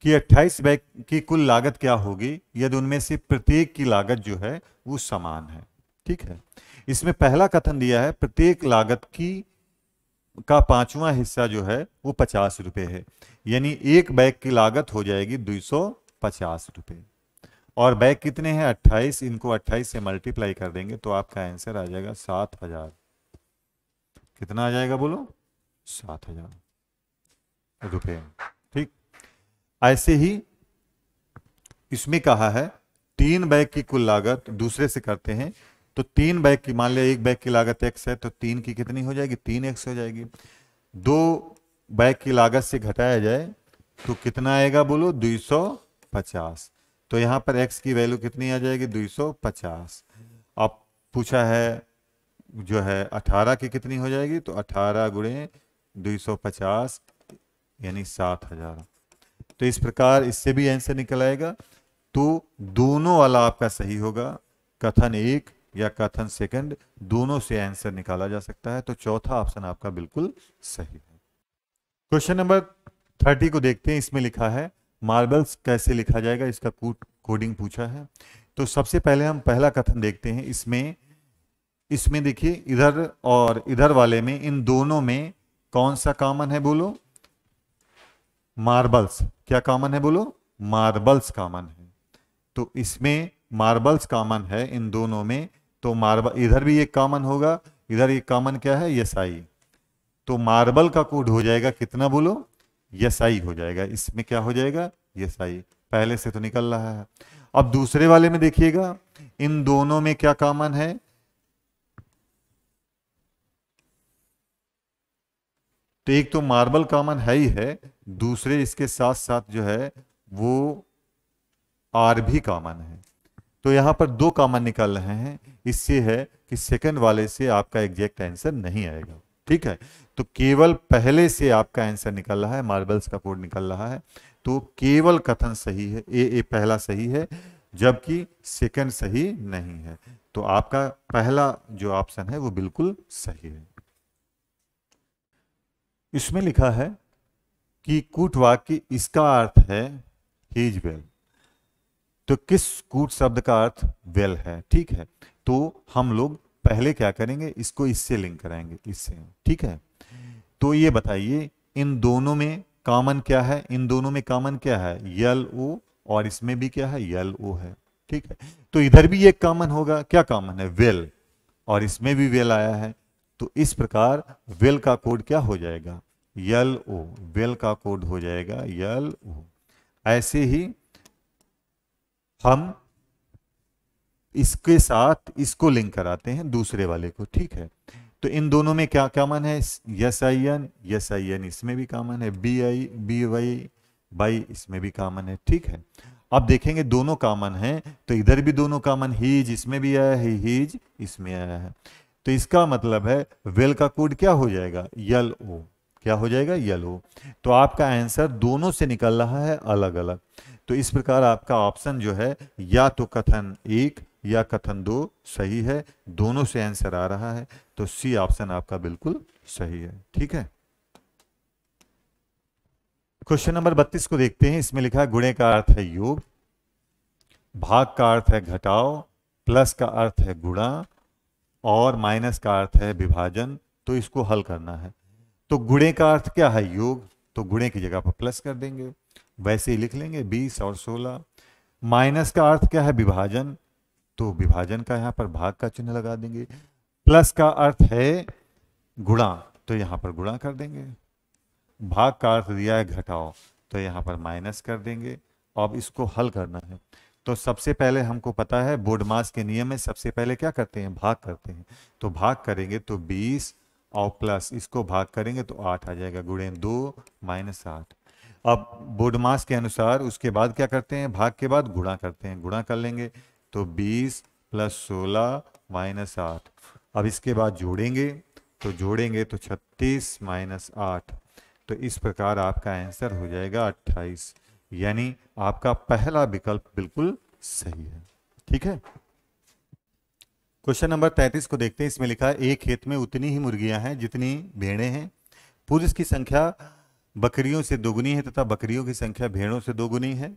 कि 28 बैग की कुल लागत क्या होगी यदि उनमें से प्रत्येक की लागत जो है वो समान है। ठीक है। इसमें पहला कथन दिया है प्रत्येक लागत की का 5वां हिस्सा जो है वो 50 रुपए है, यानी एक बैग की लागत हो जाएगी 250 रुपए। और बैग कितने हैं? 28। इनको 28 से मल्टीप्लाई कर देंगे तो आपका आंसर आ जाएगा 7,000। कितना आ जाएगा बोलो? 7,000 रुपए। ठीक। ऐसे ही इसमें कहा है 3 बैग की कुल लागत दूसरे से करते हैं, तो 3 बैग की, मान लिया एक बैग की लागत x है, तो 3 की कितनी हो जाएगी, 3x हो जाएगी। 2 बैग की लागत से घटाया जाए तो कितना आएगा बोलो, 250। तो यहां पर x की वैल्यू कितनी आ जाएगी, 250। अब पूछा है जो है 18 की कितनी हो जाएगी, तो 18 गुणे 250 यानी 7000। तो इस प्रकार इससे भी आंसर निकल आएगा। तो दोनों वाला आपका सही होगा, कथन 1 या कथन सेकंड, दोनों से आंसर निकाला जा सकता है। तो चौथा ऑप्शन आपका बिल्कुल सही है। क्वेश्चन नंबर 30 को देखते हैं। इसमें लिखा है मार्बल्स कैसे लिखा जाएगा, इसका कोडिंग पूछा है। तो सबसे पहले हम पहला कथन देखते हैं। इसमें देखिए इधर और इधर वाले में, इन दोनों में कौन सा कॉमन है बोलो, मार्बल्स। क्या कॉमन है बोलो, मार्बल्स कॉमन है। तो इसमें मार्बल्स कॉमन है इन दोनों में, तो मार्बल इधर भी एक कॉमन होगा, इधर एक कॉमन क्या है, यसाई। तो मार्बल का कोड हो जाएगा कितना बोलो, यसाई हो जाएगा। इसमें क्या हो जाएगा, यसाई। पहले से तो निकल रहा है। अब दूसरे वाले में देखिएगा, इन दोनों में क्या कॉमन है, तो एक तो मार्बल कॉमन है ही है, दूसरे इसके साथ साथ जो है वो आर भी कॉमन है। तो यहां पर 2 कॉमन निकल रहे हैं। इससे है कि सेकंड वाले से आपका एग्जैक्ट आंसर नहीं आएगा। ठीक है, तो केवल पहले से आपका आंसर निकल रहा है, मार्बल्स का कोड निकल रहा है। तो केवल कथन सही है, ए पहला सही है, जबकि सेकंड सही नहीं है। तो आपका पहला जो ऑप्शन है वो बिल्कुल सही है। इसमें लिखा है कि कूट वाक्य इसका अर्थ है हीज वेल। तो किस कूट शब्द का अर्थ वेल है, ठीक है। तो हम लोग पहले क्या करेंगे, इसको इससे लिंक कराएंगे, इससे। ठीक है, तो ये बताइए इन दोनों में कॉमन क्या है, इन दोनों में कॉमन क्या है, यल ओ, और इसमें भी क्या है, यल ओ है। ठीक है, तो इधर भी एक कॉमन होगा, क्या कॉमन है, वेल, और इसमें भी वेल आया है। तो इस प्रकार वेल का कोड क्या हो जाएगा, यल ओ। वेल का कोड हो जाएगा यल ओ। ऐसे ही हम इसके साथ इसको लिंक कराते हैं दूसरे वाले को। ठीक है, तो इन दोनों में क्या कॉमन है, S I N, S I N इसमें भी कॉमन है, B I B Y by इसमें भी कॉमन है। ठीक है, अब देखेंगे दोनों कॉमन हैं, तो इधर भी दोनों कॉमन, हीज इसमें भी आया है, हीज इसमें आया है। तो इसका मतलब है वेल का कोड क्या हो जाएगा, यल ओ। क्या हो जाएगा, यल ओ। तो आपका आंसर दोनों से निकल रहा है अलग अलग। तो इस प्रकार आपका ऑप्शन जो है या तो कथन 1 या कथन 2 सही है, दोनों से आंसर आ रहा है। तो सी ऑप्शन आपका बिल्कुल सही है। ठीक है, क्वेश्चन नंबर 32 को देखते हैं। इसमें लिखा है गुणे का अर्थ है योग, भाग का अर्थ है घटाव, प्लस का अर्थ है गुणा, और माइनस का अर्थ है विभाजन। तो इसको हल करना है। तो गुणे का अर्थ क्या है, योग, तो गुणे की जगह पर प्लस कर देंगे, वैसे ही लिख लेंगे 20 और 16। माइनस का अर्थ क्या है, विभाजन, तो विभाजन का यहां पर भाग का चिन्ह लगा देंगे। प्लस का अर्थ है गुणा, तो यहां पर गुणा कर देंगे। भाग का अर्थ दिया है घटाओ, तो यहां पर माइनस कर देंगे। अब इसको हल करना है। तो सबसे पहले हमको पता है बोर्ड मास के नियम में सबसे पहले क्या करते हैं, भाग करते हैं। तो भाग करेंगे तो 20 और प्लस इसको भाग करेंगे तो 8 आ जाएगा, गुणे 2 माइनस 8। अब बोर्ड मास के अनुसार उसके बाद क्या करते हैं, भाग के बाद गुणा करते हैं, गुणा कर लेंगे तो 20 प्लस 16 माइनस 8। अब इसके बाद जोड़ेंगे तो 36 माइनस 8। तो इस प्रकार आपका आंसर हो जाएगा 28, यानी आपका पहला विकल्प बिल्कुल सही है। ठीक है, क्वेश्चन नंबर 33 को देखते हैं। इसमें लिखा है एक खेत में उतनी ही मुर्गियां हैं जितनी भेड़ें हैं, पुरुष की संख्या बकरियों से दोगुनी है तथा बकरियों की संख्या भेड़ों से दोगुनी है।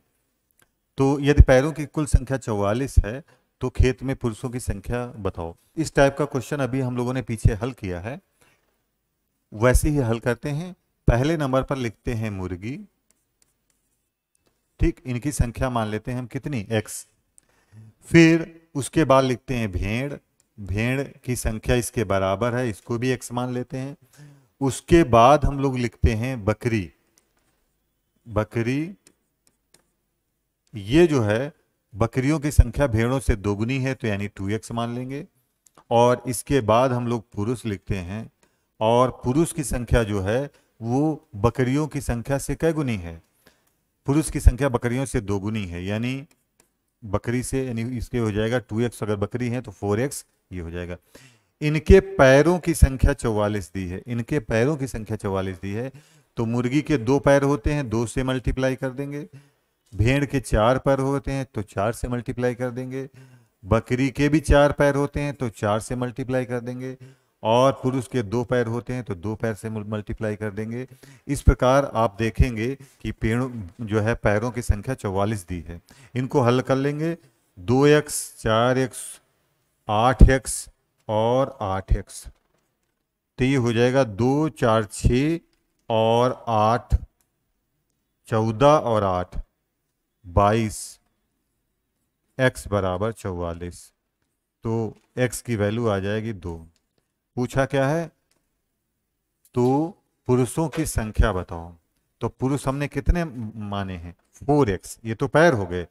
तो यदि पैरों की कुल संख्या 44 है तो खेत में पुरुषों की संख्या बताओ। इस टाइप का क्वेश्चन अभी हम लोगों ने पीछे हल किया है, वैसे ही हल करते हैं। पहले नंबर पर लिखते हैं मुर्गी, ठीक, इनकी संख्या मान लेते हैं हम कितनी, x। फिर उसके बाद लिखते हैं भेड़, भेड़ की संख्या इसके बराबर है, इसको भी x मान लेते हैं। उसके बाद हम लोग लिखते हैं बकरी, बकरी ये जो है बकरियों की संख्या भेड़ों से दोगुनी है तो यानी 2x मान लेंगे। और इसके बाद हम लोग पुरुष लिखते हैं, और पुरुष की संख्या जो है वो बकरियों की संख्या से कै गुनी है? पुरुष की संख्या बकरियों से दोगुनी है, यानी बकरी से, यानी इसके हो जाएगा 2x, अगर बकरी है तो 4x ये हो जाएगा। इनके पैरों की संख्या 44 दी है, इनके पैरों की संख्या 44 दी है, तो मुर्गी के 2 पैर होते हैं, 2 से मल्टीप्लाई कर देंगे। भेड़ के 4 पैर होते हैं तो 4 से मल्टीप्लाई कर देंगे। बकरी के भी 4 पैर होते हैं तो 4 से मल्टीप्लाई कर देंगे। और पुरुष के 2 पैर होते हैं तो 2 पैर से मल्टीप्लाई कर देंगे। इस प्रकार आप देखेंगे कि पेड़ जो है पैरों की संख्या 44 दी है। इनको हल कर लेंगे, 2x, 4x, 8x और 8x, तो ये हो जाएगा 2, 4, 6 और 8, 14 और 8, 22, x बराबर 44। तो x की वैल्यू आ जाएगी 2। पूछा क्या है? तो पुरुषों की संख्या बताओ। तो पुरुष हमने कितने माने हैं? 4x, ये तो पैर हो गए,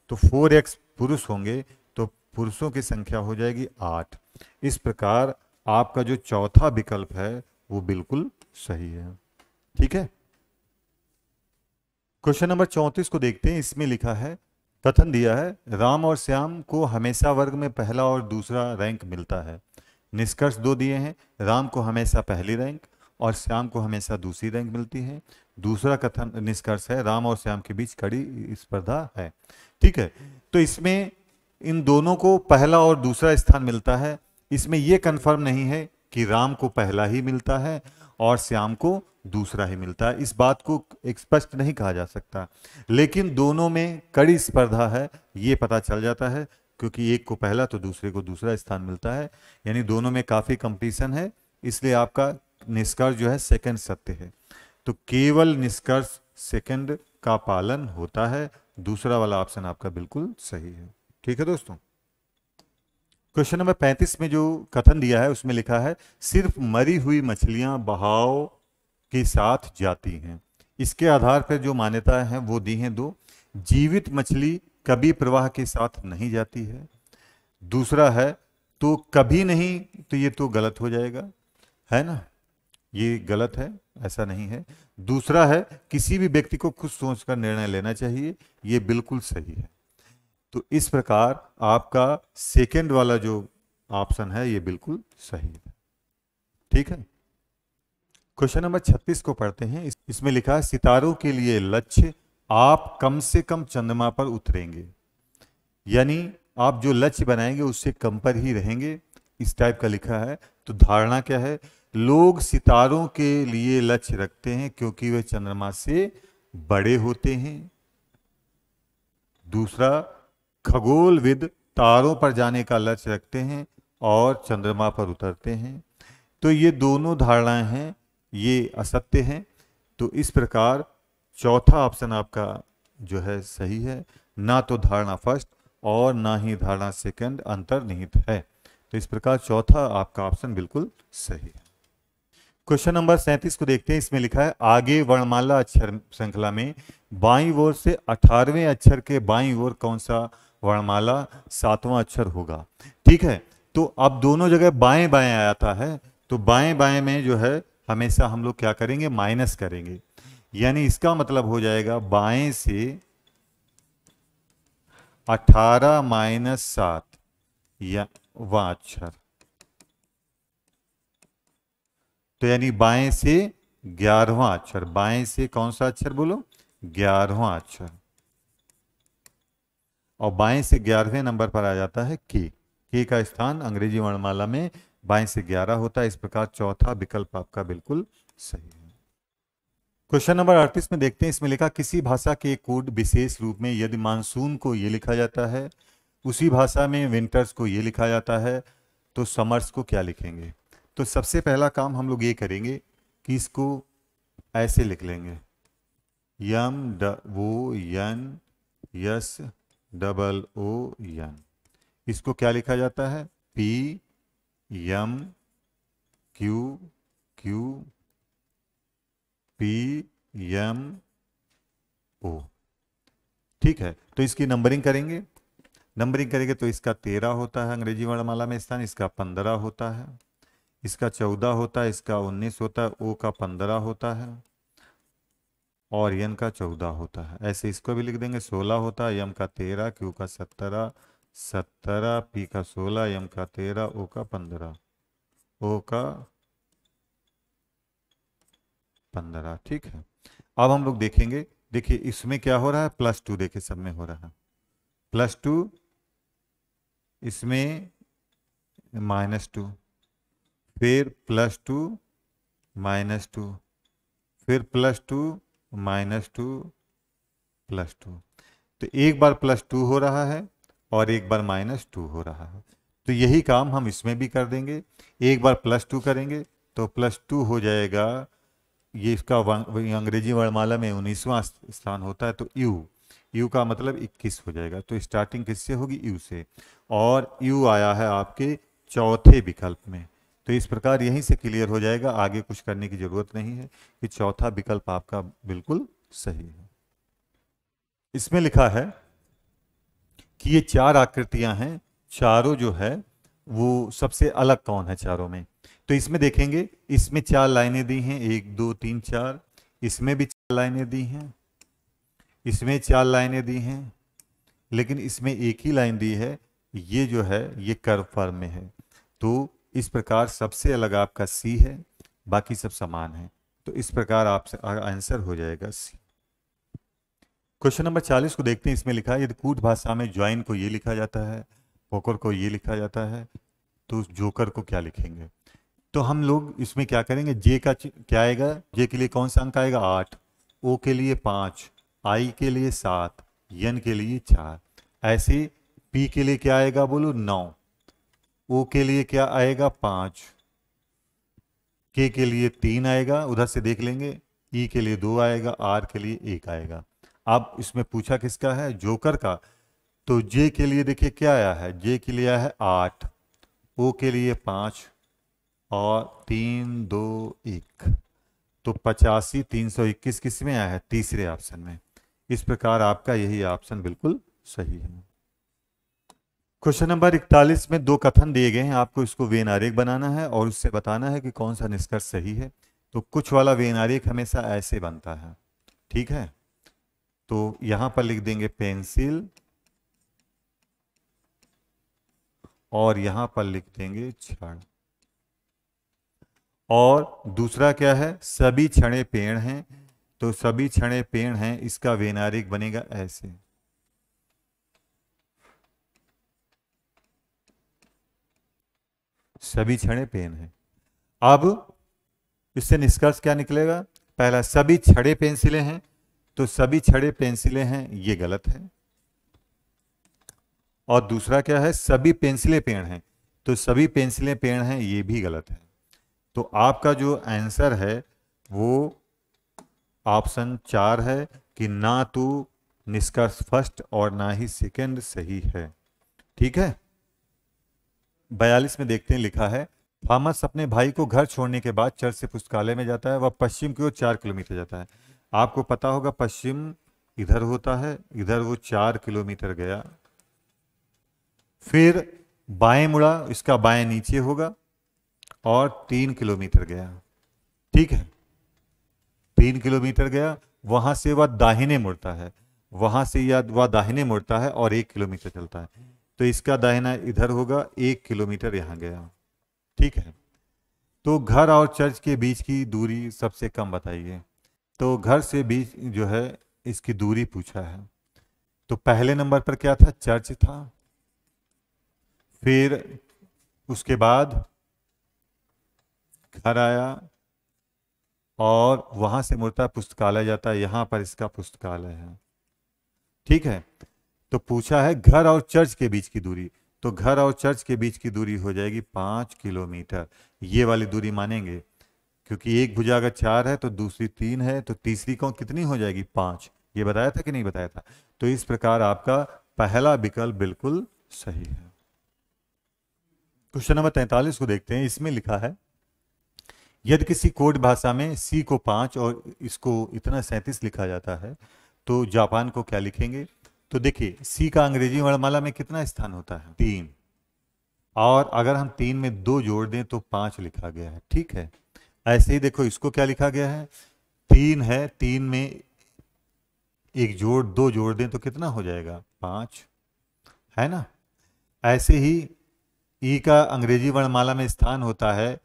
तो 4x पुरुष होंगे, तो पुरुषों की संख्या हो जाएगी 8। इस प्रकार आपका जो चौथा विकल्प है वो बिल्कुल सही है। ठीक है, क्वेश्चन नंबर 34 को देखते हैं। इसमें लिखा है, कथन दिया है, राम और श्याम को हमेशा वर्ग में पहला और दूसरा रैंक मिलता है। निष्कर्ष 2 दिए हैं, राम को हमेशा पहली रैंक और श्याम को हमेशा दूसरी रैंक मिलती है। दूसरा कथन निष्कर्ष है, राम और श्याम के बीच कड़ी स्पर्धा है। ठीक है, तो इसमें इन दोनों को पहला और दूसरा स्थान मिलता है। इसमें यह कंफर्म नहीं है कि राम को पहला ही मिलता है और श्याम को दूसरा ही मिलता है, इस बात को एक स्पष्ट नहीं कहा जा सकता। लेकिन दोनों में कड़ी स्पर्धा है ये पता चल जाता है, क्योंकि एक को पहला तो दूसरे को दूसरा स्थान मिलता है, यानी दोनों में काफी कंपटीशन है। इसलिए आपका निष्कर्ष जो है सेकंड सत्य है। तो केवल निष्कर्ष सेकंड का पालन होता है। दूसरा वाला ऑप्शन आपका बिल्कुल सही है। ठीक है दोस्तों, क्वेश्चन नंबर 35 में जो कथन दिया है उसमें लिखा है, सिर्फ मरी हुई मछलियां बहाव के साथ जाती हैं। इसके आधार पर जो मान्यता है वो दी हैं 2। जीवित मछली कभी प्रवाह के साथ नहीं जाती है। दूसरा है तो कभी नहीं, तो ये तो गलत हो जाएगा, है ना, ये गलत है, ऐसा नहीं है। दूसरा है किसी भी व्यक्ति को खुद सोचकर निर्णय लेना चाहिए, ये बिल्कुल सही है। तो इस प्रकार आपका सेकंड वाला जो ऑप्शन है ये बिल्कुल सही है। ठीक है, क्वेश्चन नंबर 36 को पढ़ते हैं। इसमें लिखा है, सितारों के लिए लक्ष्य, आप कम से कम चंद्रमा पर उतरेंगे। यानी आप जो लक्ष्य बनाएंगे उससे कम पर ही रहेंगे, इस टाइप का लिखा है। तो धारणा क्या है? लोग सितारों के लिए लक्ष्य रखते हैं क्योंकि वे चंद्रमा से बड़े होते हैं। दूसरा, खगोलविद तारों पर जाने का लक्ष्य रखते हैं और चंद्रमा पर उतरते हैं। तो ये दोनों धारणाएं हैं, ये असत्य हैं। तो इस प्रकार चौथा ऑप्शन आपका जो है सही है। ना तो धारणा फर्स्ट और ना ही धारणा सेकंड अंतर्निहित है। तो इस प्रकार चौथा आपका ऑप्शन बिल्कुल सही है। क्वेश्चन नंबर 37 को देखते हैं। इसमें लिखा है, आगे वर्णमाला अक्षर श्रृंखला में बाईं ओर से 18वें अक्षर के बाईं ओर कौन सा वर्णमाला 7वां अक्षर होगा। ठीक है, तो अब दोनों जगह बाएं बाएं आता है, तो बाएं बाएं में जो है हमेशा हम लोग क्या करेंगे? माइनस करेंगे। यानी इसका मतलब हो जाएगा बाएं से 18 माइनस 7 या वां अक्षर, तो यानी बाएं से 11वां अक्षर। बाएं से कौन सा अक्षर बोलो? 11वां अक्षर। और बाएं से 11वें नंबर पर आ जाता है के। के का स्थान अंग्रेजी वर्णमाला में बाएं से 11 होता है। इस प्रकार चौथा विकल्प आपका बिल्कुल सही है। क्वेश्चन नंबर 38 में देखते हैं। इसमें लिखा, किसी भाषा के कोड विशेष रूप में यदि मानसून को ये लिखा जाता है, उसी भाषा में विंटर्स को ये लिखा जाता है, तो समर्स को क्या लिखेंगे? तो सबसे पहला काम हम लोग ये करेंगे कि इसको ऐसे लिख लेंगे, यम वो यन यस डबल ओ यन। इसको क्या लिखा जाता है? P M Q Q P M O. ठीक है, तो इसकी नंबरिंग करेंगे। नंबरिंग करेंगे तो इसका 13 होता है अंग्रेजी वर्णमाला में स्थान, इसका 15 होता है, इसका 14 होता है, इसका 19 होता है, ओ का 15 होता है और यन का 14 होता है। ऐसे इसको भी लिख देंगे, 16 होता है, यम का 13, क्यू का 17, 17, पी का 16, यम का 13, ओ का 15, ओ का 15। ठीक है, अब हम लोग देखेंगे, देखिए इसमें क्या हो रहा है, +2 देखिए सब में हो रहा है, +2, इसमें -2, फिर +2 -2, फिर +2 -2 +2। तो एक बार +2 हो रहा है और एक बार -2 हो रहा है। तो यही काम हम इसमें भी कर देंगे। एक बार +2 करेंगे तो +2 हो जाएगा, ये इसका अंग्रेजी वर्णमाला में 19वां स्थान होता है, तो यू, यू का मतलब 21 हो जाएगा। तो स्टार्टिंग किससे होगी, यू से, और यू आया है आपके चौथे विकल्प में। तो इस प्रकार यहीं से क्लियर हो जाएगा, आगे कुछ करने की जरूरत नहीं है कि चौथा विकल्प आपका बिल्कुल सही है। इसमें लिखा है कि ये 4 आकृतियां हैं, चारों जो है वो सबसे अलग कौन है चारों में। तो इसमें देखेंगे, इसमें 4 लाइनें दी हैं, 1 2 3 4, इसमें भी 4 लाइनें दी हैं, इसमें 4 लाइनें दी हैं, लेकिन इसमें एक ही लाइन दी है, ये जो है ये कर्व फॉर्म में है। तो इस प्रकार सबसे अलग आपका सी है, बाकी सब समान है। तो इस प्रकार आपसे आंसर हो जाएगा सी। क्वेश्चन नंबर 40 को देखते हैं। इसमें लिखा है, यदि कूट भाषा में ज्वाइन को ये लिखा जाता है, पोकर को ये लिखा जाता है, तो जोकर को क्या लिखेंगे। तो हम लोग इसमें क्या करेंगे, जे का क्या आएगा, जे के लिए कौन सा अंक आएगा 8, ओ के लिए 5, आई के लिए 7, यन के लिए 4। ऐसे पी के लिए क्या आएगा बोलो 9, ओ के लिए क्या आएगा 5, के लिए 3 आएगा, उधर से देख लेंगे, ई के लिए 2 आएगा, आर के लिए 1 आएगा। अब इसमें पूछा किसका है, जोकर का। तो जे के लिए देखिए क्या आया है, जे के लिए आया है 8, ओ के लिए 5 और 3 2 1, तो 85 321 किस में आया है, तीसरे ऑप्शन में। इस प्रकार आपका यही ऑप्शन बिल्कुल सही है। क्वेश्चन नंबर 41 में 2 कथन दिए गए हैं, आपको इसको वेन आरेख बनाना है और उससे बताना है कि कौन सा निष्कर्ष सही है। तो कुछ वाला वेन आरेख हमेशा ऐसे बनता है, ठीक है। तो यहां पर लिख देंगे पेंसिल और यहां पर लिख देंगे छड़, और दूसरा क्या है, सभी छड़े पेड़ हैं। तो सभी छड़े पेड़ हैं, इसका वेन आरेख बनेगा ऐसे। सभी छड़े पेन हैं। अब इससे निष्कर्ष क्या निकलेगा, पहला सभी छड़े पेंसिलें हैं, तो सभी छड़े पेंसिलें हैं, ये गलत है। और दूसरा क्या है, सभी पेंसिलें पेड़ हैं, तो सभी पेंसिलें पेड़ हैं, ये भी गलत है। तो आपका जो आंसर है वो ऑप्शन 4 है कि ना तो निष्कर्ष फर्स्ट और ना ही सेकंड सही है, ठीक है। 42 में देखते हैं, लिखा है, थॉमस अपने भाई को घर छोड़ने के बाद चर्च से पुस्तकालय में जाता है, वह पश्चिम की ओर 4 किलोमीटर जाता है। आपको पता होगा पश्चिम इधर होता है, इधर वो 4 किलोमीटर गया, फिर बाएं मुड़ा, इसका बाएं नीचे होगा और 3 किलोमीटर गया, ठीक है। 3 किलोमीटर गया, वहां से वह दाहिने मुड़ता है, वहां से या वह दाहिने मुड़ता है और 1 किलोमीटर चलता है। तो इसका दाहिना इधर होगा, 1 किलोमीटर यहां गया, ठीक है। तो घर और चर्च के बीच की दूरी सबसे कम बताइए। तो घर से बीच जो है इसकी दूरी पूछा है। तो पहले नंबर पर क्या था, चर्च था, फिर उसके बाद घर आया और वहां से मुड़ता पुस्तकालय जाता है, यहां पर इसका पुस्तकालय है, ठीक है। तो पूछा है घर और चर्च के बीच की दूरी, तो घर और चर्च के बीच की दूरी हो जाएगी 5 किलोमीटर। ये वाली दूरी मानेंगे, क्योंकि एक भुजा अगर 4 है तो दूसरी 3 है, तो तीसरी कौन कितनी हो जाएगी 5। ये बताया था कि नहीं बताया था। तो इस प्रकार आपका पहला विकल्प बिल्कुल सही है। क्वेश्चन नंबर 43 को देखते हैं। इसमें लिखा है, यदि किसी कोड भाषा में सी को 5 और इसको इतना 37 लिखा जाता है, तो जापान को क्या लिखेंगे। तो देखिए सी का अंग्रेजी वर्णमाला में कितना स्थान होता है? 3। और अगर हम 3 में 2 जोड़ दें तो 5 लिखा गया है, ठीक है। ऐसे ही देखो इसको क्या लिखा गया है, 3 है, 3 में 2 जोड़ दें तो कितना हो जाएगा? 5, है ना। ऐसे ही ई का अंग्रेजी वर्णमाला में स्थान होता है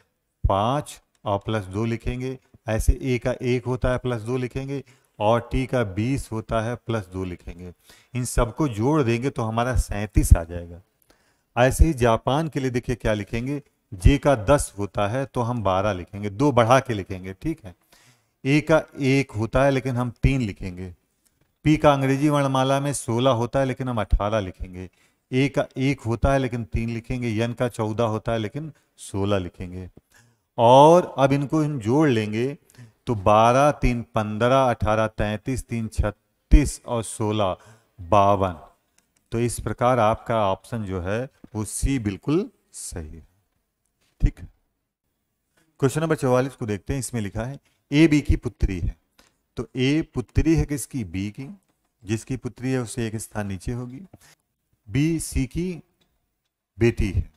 5 और +2 लिखेंगे। ऐसे ए का 1 होता है +2 लिखेंगे, और टी का 20 होता है +2 लिखेंगे। इन सबको जोड़ देंगे तो हमारा 37 आ जाएगा। ऐसे ही जापान के लिए देखिए क्या लिखेंगे, जे का 10 होता है तो हम 12 लिखेंगे, 2 बढ़ा के लिखेंगे, ठीक है। ए का 1 होता है लेकिन हम 3 लिखेंगे। पी का अंग्रेजी वर्णमाला में 16 होता है लेकिन हम 18 लिखेंगे। ए का 1 होता है लेकिन 3 लिखेंगे। यन का 14 होता है लेकिन 16 लिखेंगे। और अब इनको हम जोड़ लेंगे तो 12 3 15, 18 33, 3 36 और 16 52। तो इस प्रकार आपका ऑप्शन जो है वो सी बिल्कुल सही है, ठीक है। क्वेश्चन नंबर 44 को देखते हैं। इसमें लिखा है ए बी की पुत्री है। तो ए पुत्री है किसकी? बी की। जिसकी पुत्री है उससे एक स्थान नीचे होगी। बी सी की बेटी है,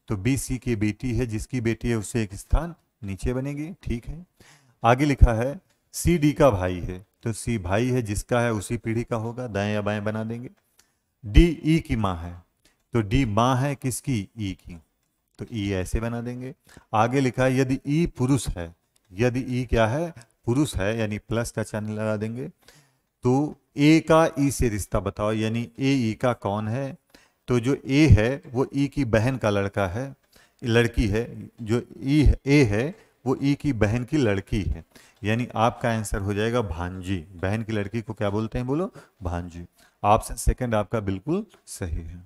तो बी सी की बेटी है, जिसकी बेटी है उससे एक स्थान नीचे बनेगी, ठीक है। आगे लिखा है सी डी का भाई है। तो सी भाई है, जिसका है उसी पीढ़ी का होगा, दाएं या बाएं बना देंगे। डी ई की माँ है, तो डी माँ है किसकी? ई की, तो ई ऐसे बना देंगे। आगे लिखा है यदि ई पुरुष है, यदि ई क्या है? पुरुष है, यानी प्लस का चिन्ह लगा देंगे। तो ए का ई से रिश्ता बताओ, यानी ए ई का कौन है? तो जो ए है वो ई की बहन का लड़का है, लड़की है। जो ई ए है वो ई की बहन की लड़की है, यानी आपका आंसर हो जाएगा भांजी। बहन की लड़की को क्या बोलते हैं? बोलो, भांजी। ऑप्शन सेकंड आपका बिल्कुल सही है।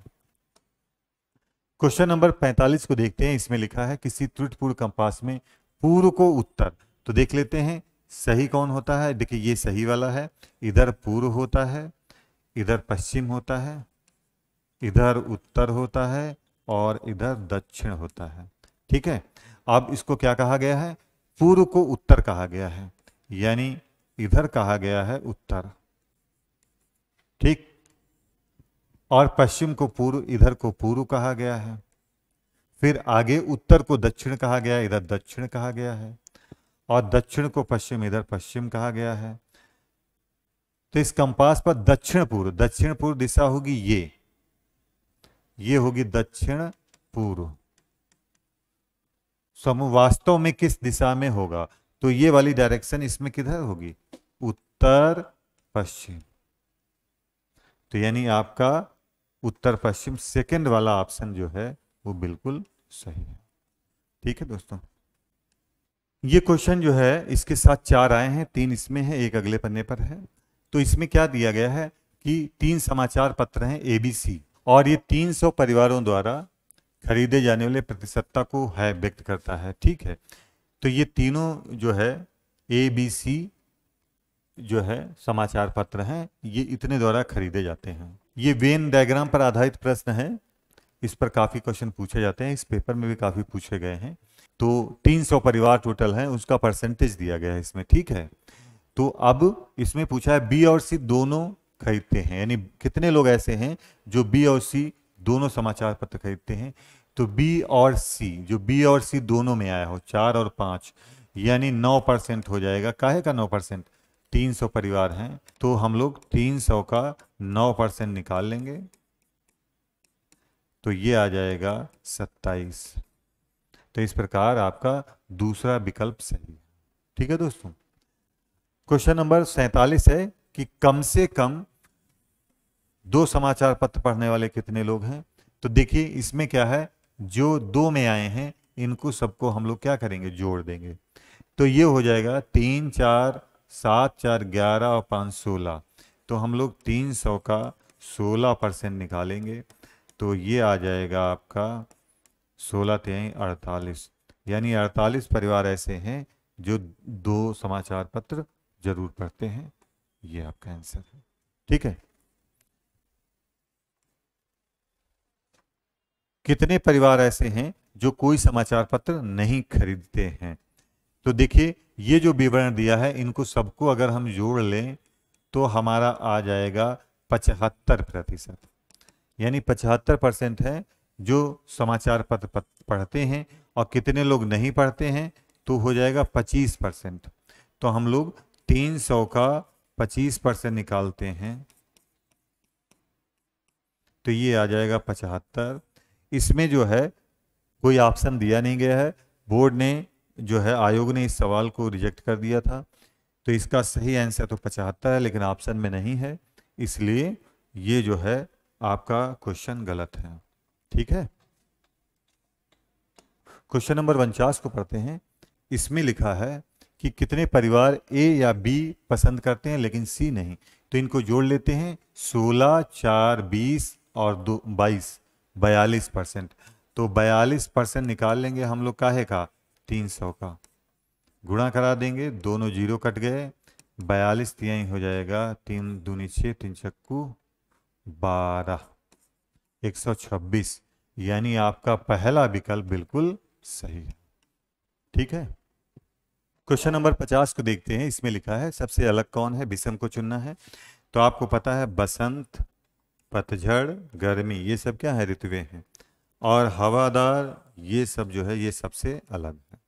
क्वेश्चन नंबर 45 को देखते हैं। इसमें लिखा है किसी त्रुटिपूर्ण कंपास में पूर्व को उत्तर। तो देख लेते हैं सही कौन होता है। देखिए ये सही वाला है, इधर पूर्व होता है, इधर पश्चिम होता है, इधर उत्तर होता है और इधर दक्षिण होता है, ठीक है। अब इसको क्या कहा गया है? पूर्व को उत्तर कहा गया है, यानी इधर कहा गया है उत्तर, ठीक। और पश्चिम को पूर्व, इधर को पूर्व कहा गया है। फिर आगे उत्तर को दक्षिण कहा गया है, इधर दक्षिण कहा गया है। और दक्षिण को पश्चिम, इधर पश्चिम कहा गया है। तो इस कंपास पर दक्षिण पूर्व दिशा होगी ये होगी दक्षिण पूर्व। समूह वास्तव में किस दिशा में होगा? तो ये वाली डायरेक्शन इसमें किधर होगी? उत्तर पश्चिम। तो यानी आपका उत्तर पश्चिम सेकंड वाला ऑप्शन जो है वो बिल्कुल सही है, ठीक है दोस्तों। ये क्वेश्चन जो है इसके साथ 4 आए हैं, 3 इसमें है, 1 अगले पन्ने पर है। तो इसमें क्या दिया गया है कि 3 समाचार पत्र हैं ABC, और ये 300 परिवारों द्वारा खरीदे जाने वाले प्रतिशतता को है व्यक्त करता है, ठीक है। तो ये तीनों जो है ABC जो है समाचार पत्र हैं, ये इतने द्वारा खरीदे जाते हैं। ये वेन डायग्राम पर आधारित प्रश्न है, इस पर काफ़ी क्वेश्चन पूछे जाते हैं, इस पेपर में भी काफ़ी पूछे गए हैं। तो 300 परिवार टोटल हैं, उसका परसेंटेज दिया गया है इसमें, ठीक है। तो अब इसमें पूछा है बी और सी दोनों खरीदते हैं, यानी कितने लोग ऐसे हैं जो बी और सी दोनों समाचार पत्र खरीदते हैं। तो बी और सी, जो बी और सी दोनों में आया हो, 4 और 5, यानी 9% हो जाएगा। काहे का 9%? 300 परिवार हैं, तो हम लोग 300 का 9% निकाल लेंगे, तो ये आ जाएगा 27। तो इस प्रकार आपका दूसरा विकल्प सही है, ठीक है दोस्तों। क्वेश्चन नंबर 47 है कि कम से कम 2 समाचार पत्र पढ़ने वाले कितने लोग हैं। तो देखिए इसमें क्या है, जो 2 में आए हैं इनको सबको हम लोग क्या करेंगे? जोड़ देंगे। तो ये हो जाएगा 3 4 7 4 11 और 5 16। तो हम लोग 300 का 16% निकालेंगे, तो ये आ जाएगा आपका 16 3 48, यानी 48 परिवार ऐसे हैं जो 2 समाचार पत्र जरूर पढ़ते हैं। ये आपका आंसर है, ठीक है। कितने परिवार ऐसे हैं जो कोई समाचार पत्र नहीं खरीदते हैं? तो देखिए ये जो विवरण दिया है इनको सबको अगर हम जोड़ लें तो हमारा आ जाएगा 75%, यानी 75% है जो समाचार पत्र पढ़ते हैं, और कितने लोग नहीं पढ़ते हैं, तो हो जाएगा 25%। तो हम लोग 300 का 25% निकालते हैं तो ये आ जाएगा 75। इसमें जो है कोई ऑप्शन दिया नहीं गया है, बोर्ड ने जो है आयोग ने इस सवाल को रिजेक्ट कर दिया था, तो इसका सही आंसर तो 75 है, लेकिन ऑप्शन में नहीं है, इसलिए ये जो है आपका क्वेश्चन गलत है। ठीक है, क्वेश्चन नंबर 49 को पढ़ते हैं। इसमें लिखा है कि कितने परिवार ए या बी पसंद करते हैं लेकिन सी नहीं, तो इनको जोड़ लेते हैं। 16, 4, 20 और 2, 22, 42%। तो 42% निकाल लेंगे हम लोग, काहे का, 300 का, गुणा करा देंगे, दोनों जीरो कट गए, 42 तिहाई हो जाएगा, 3 दूनी 6, 3 छक्कू 12, 126, यानी आपका पहला विकल्प बिल्कुल सही है। ठीक है, क्वेश्चन नंबर 50 को देखते हैं। इसमें लिखा है सबसे अलग कौन है, विषम को चुनना है। तो आपको पता है बसंत, पतझड़, गर्मी, ये सब क्या है, ऋतुएं हैं, और हवादार, ये सब जो है ये सबसे अलग है।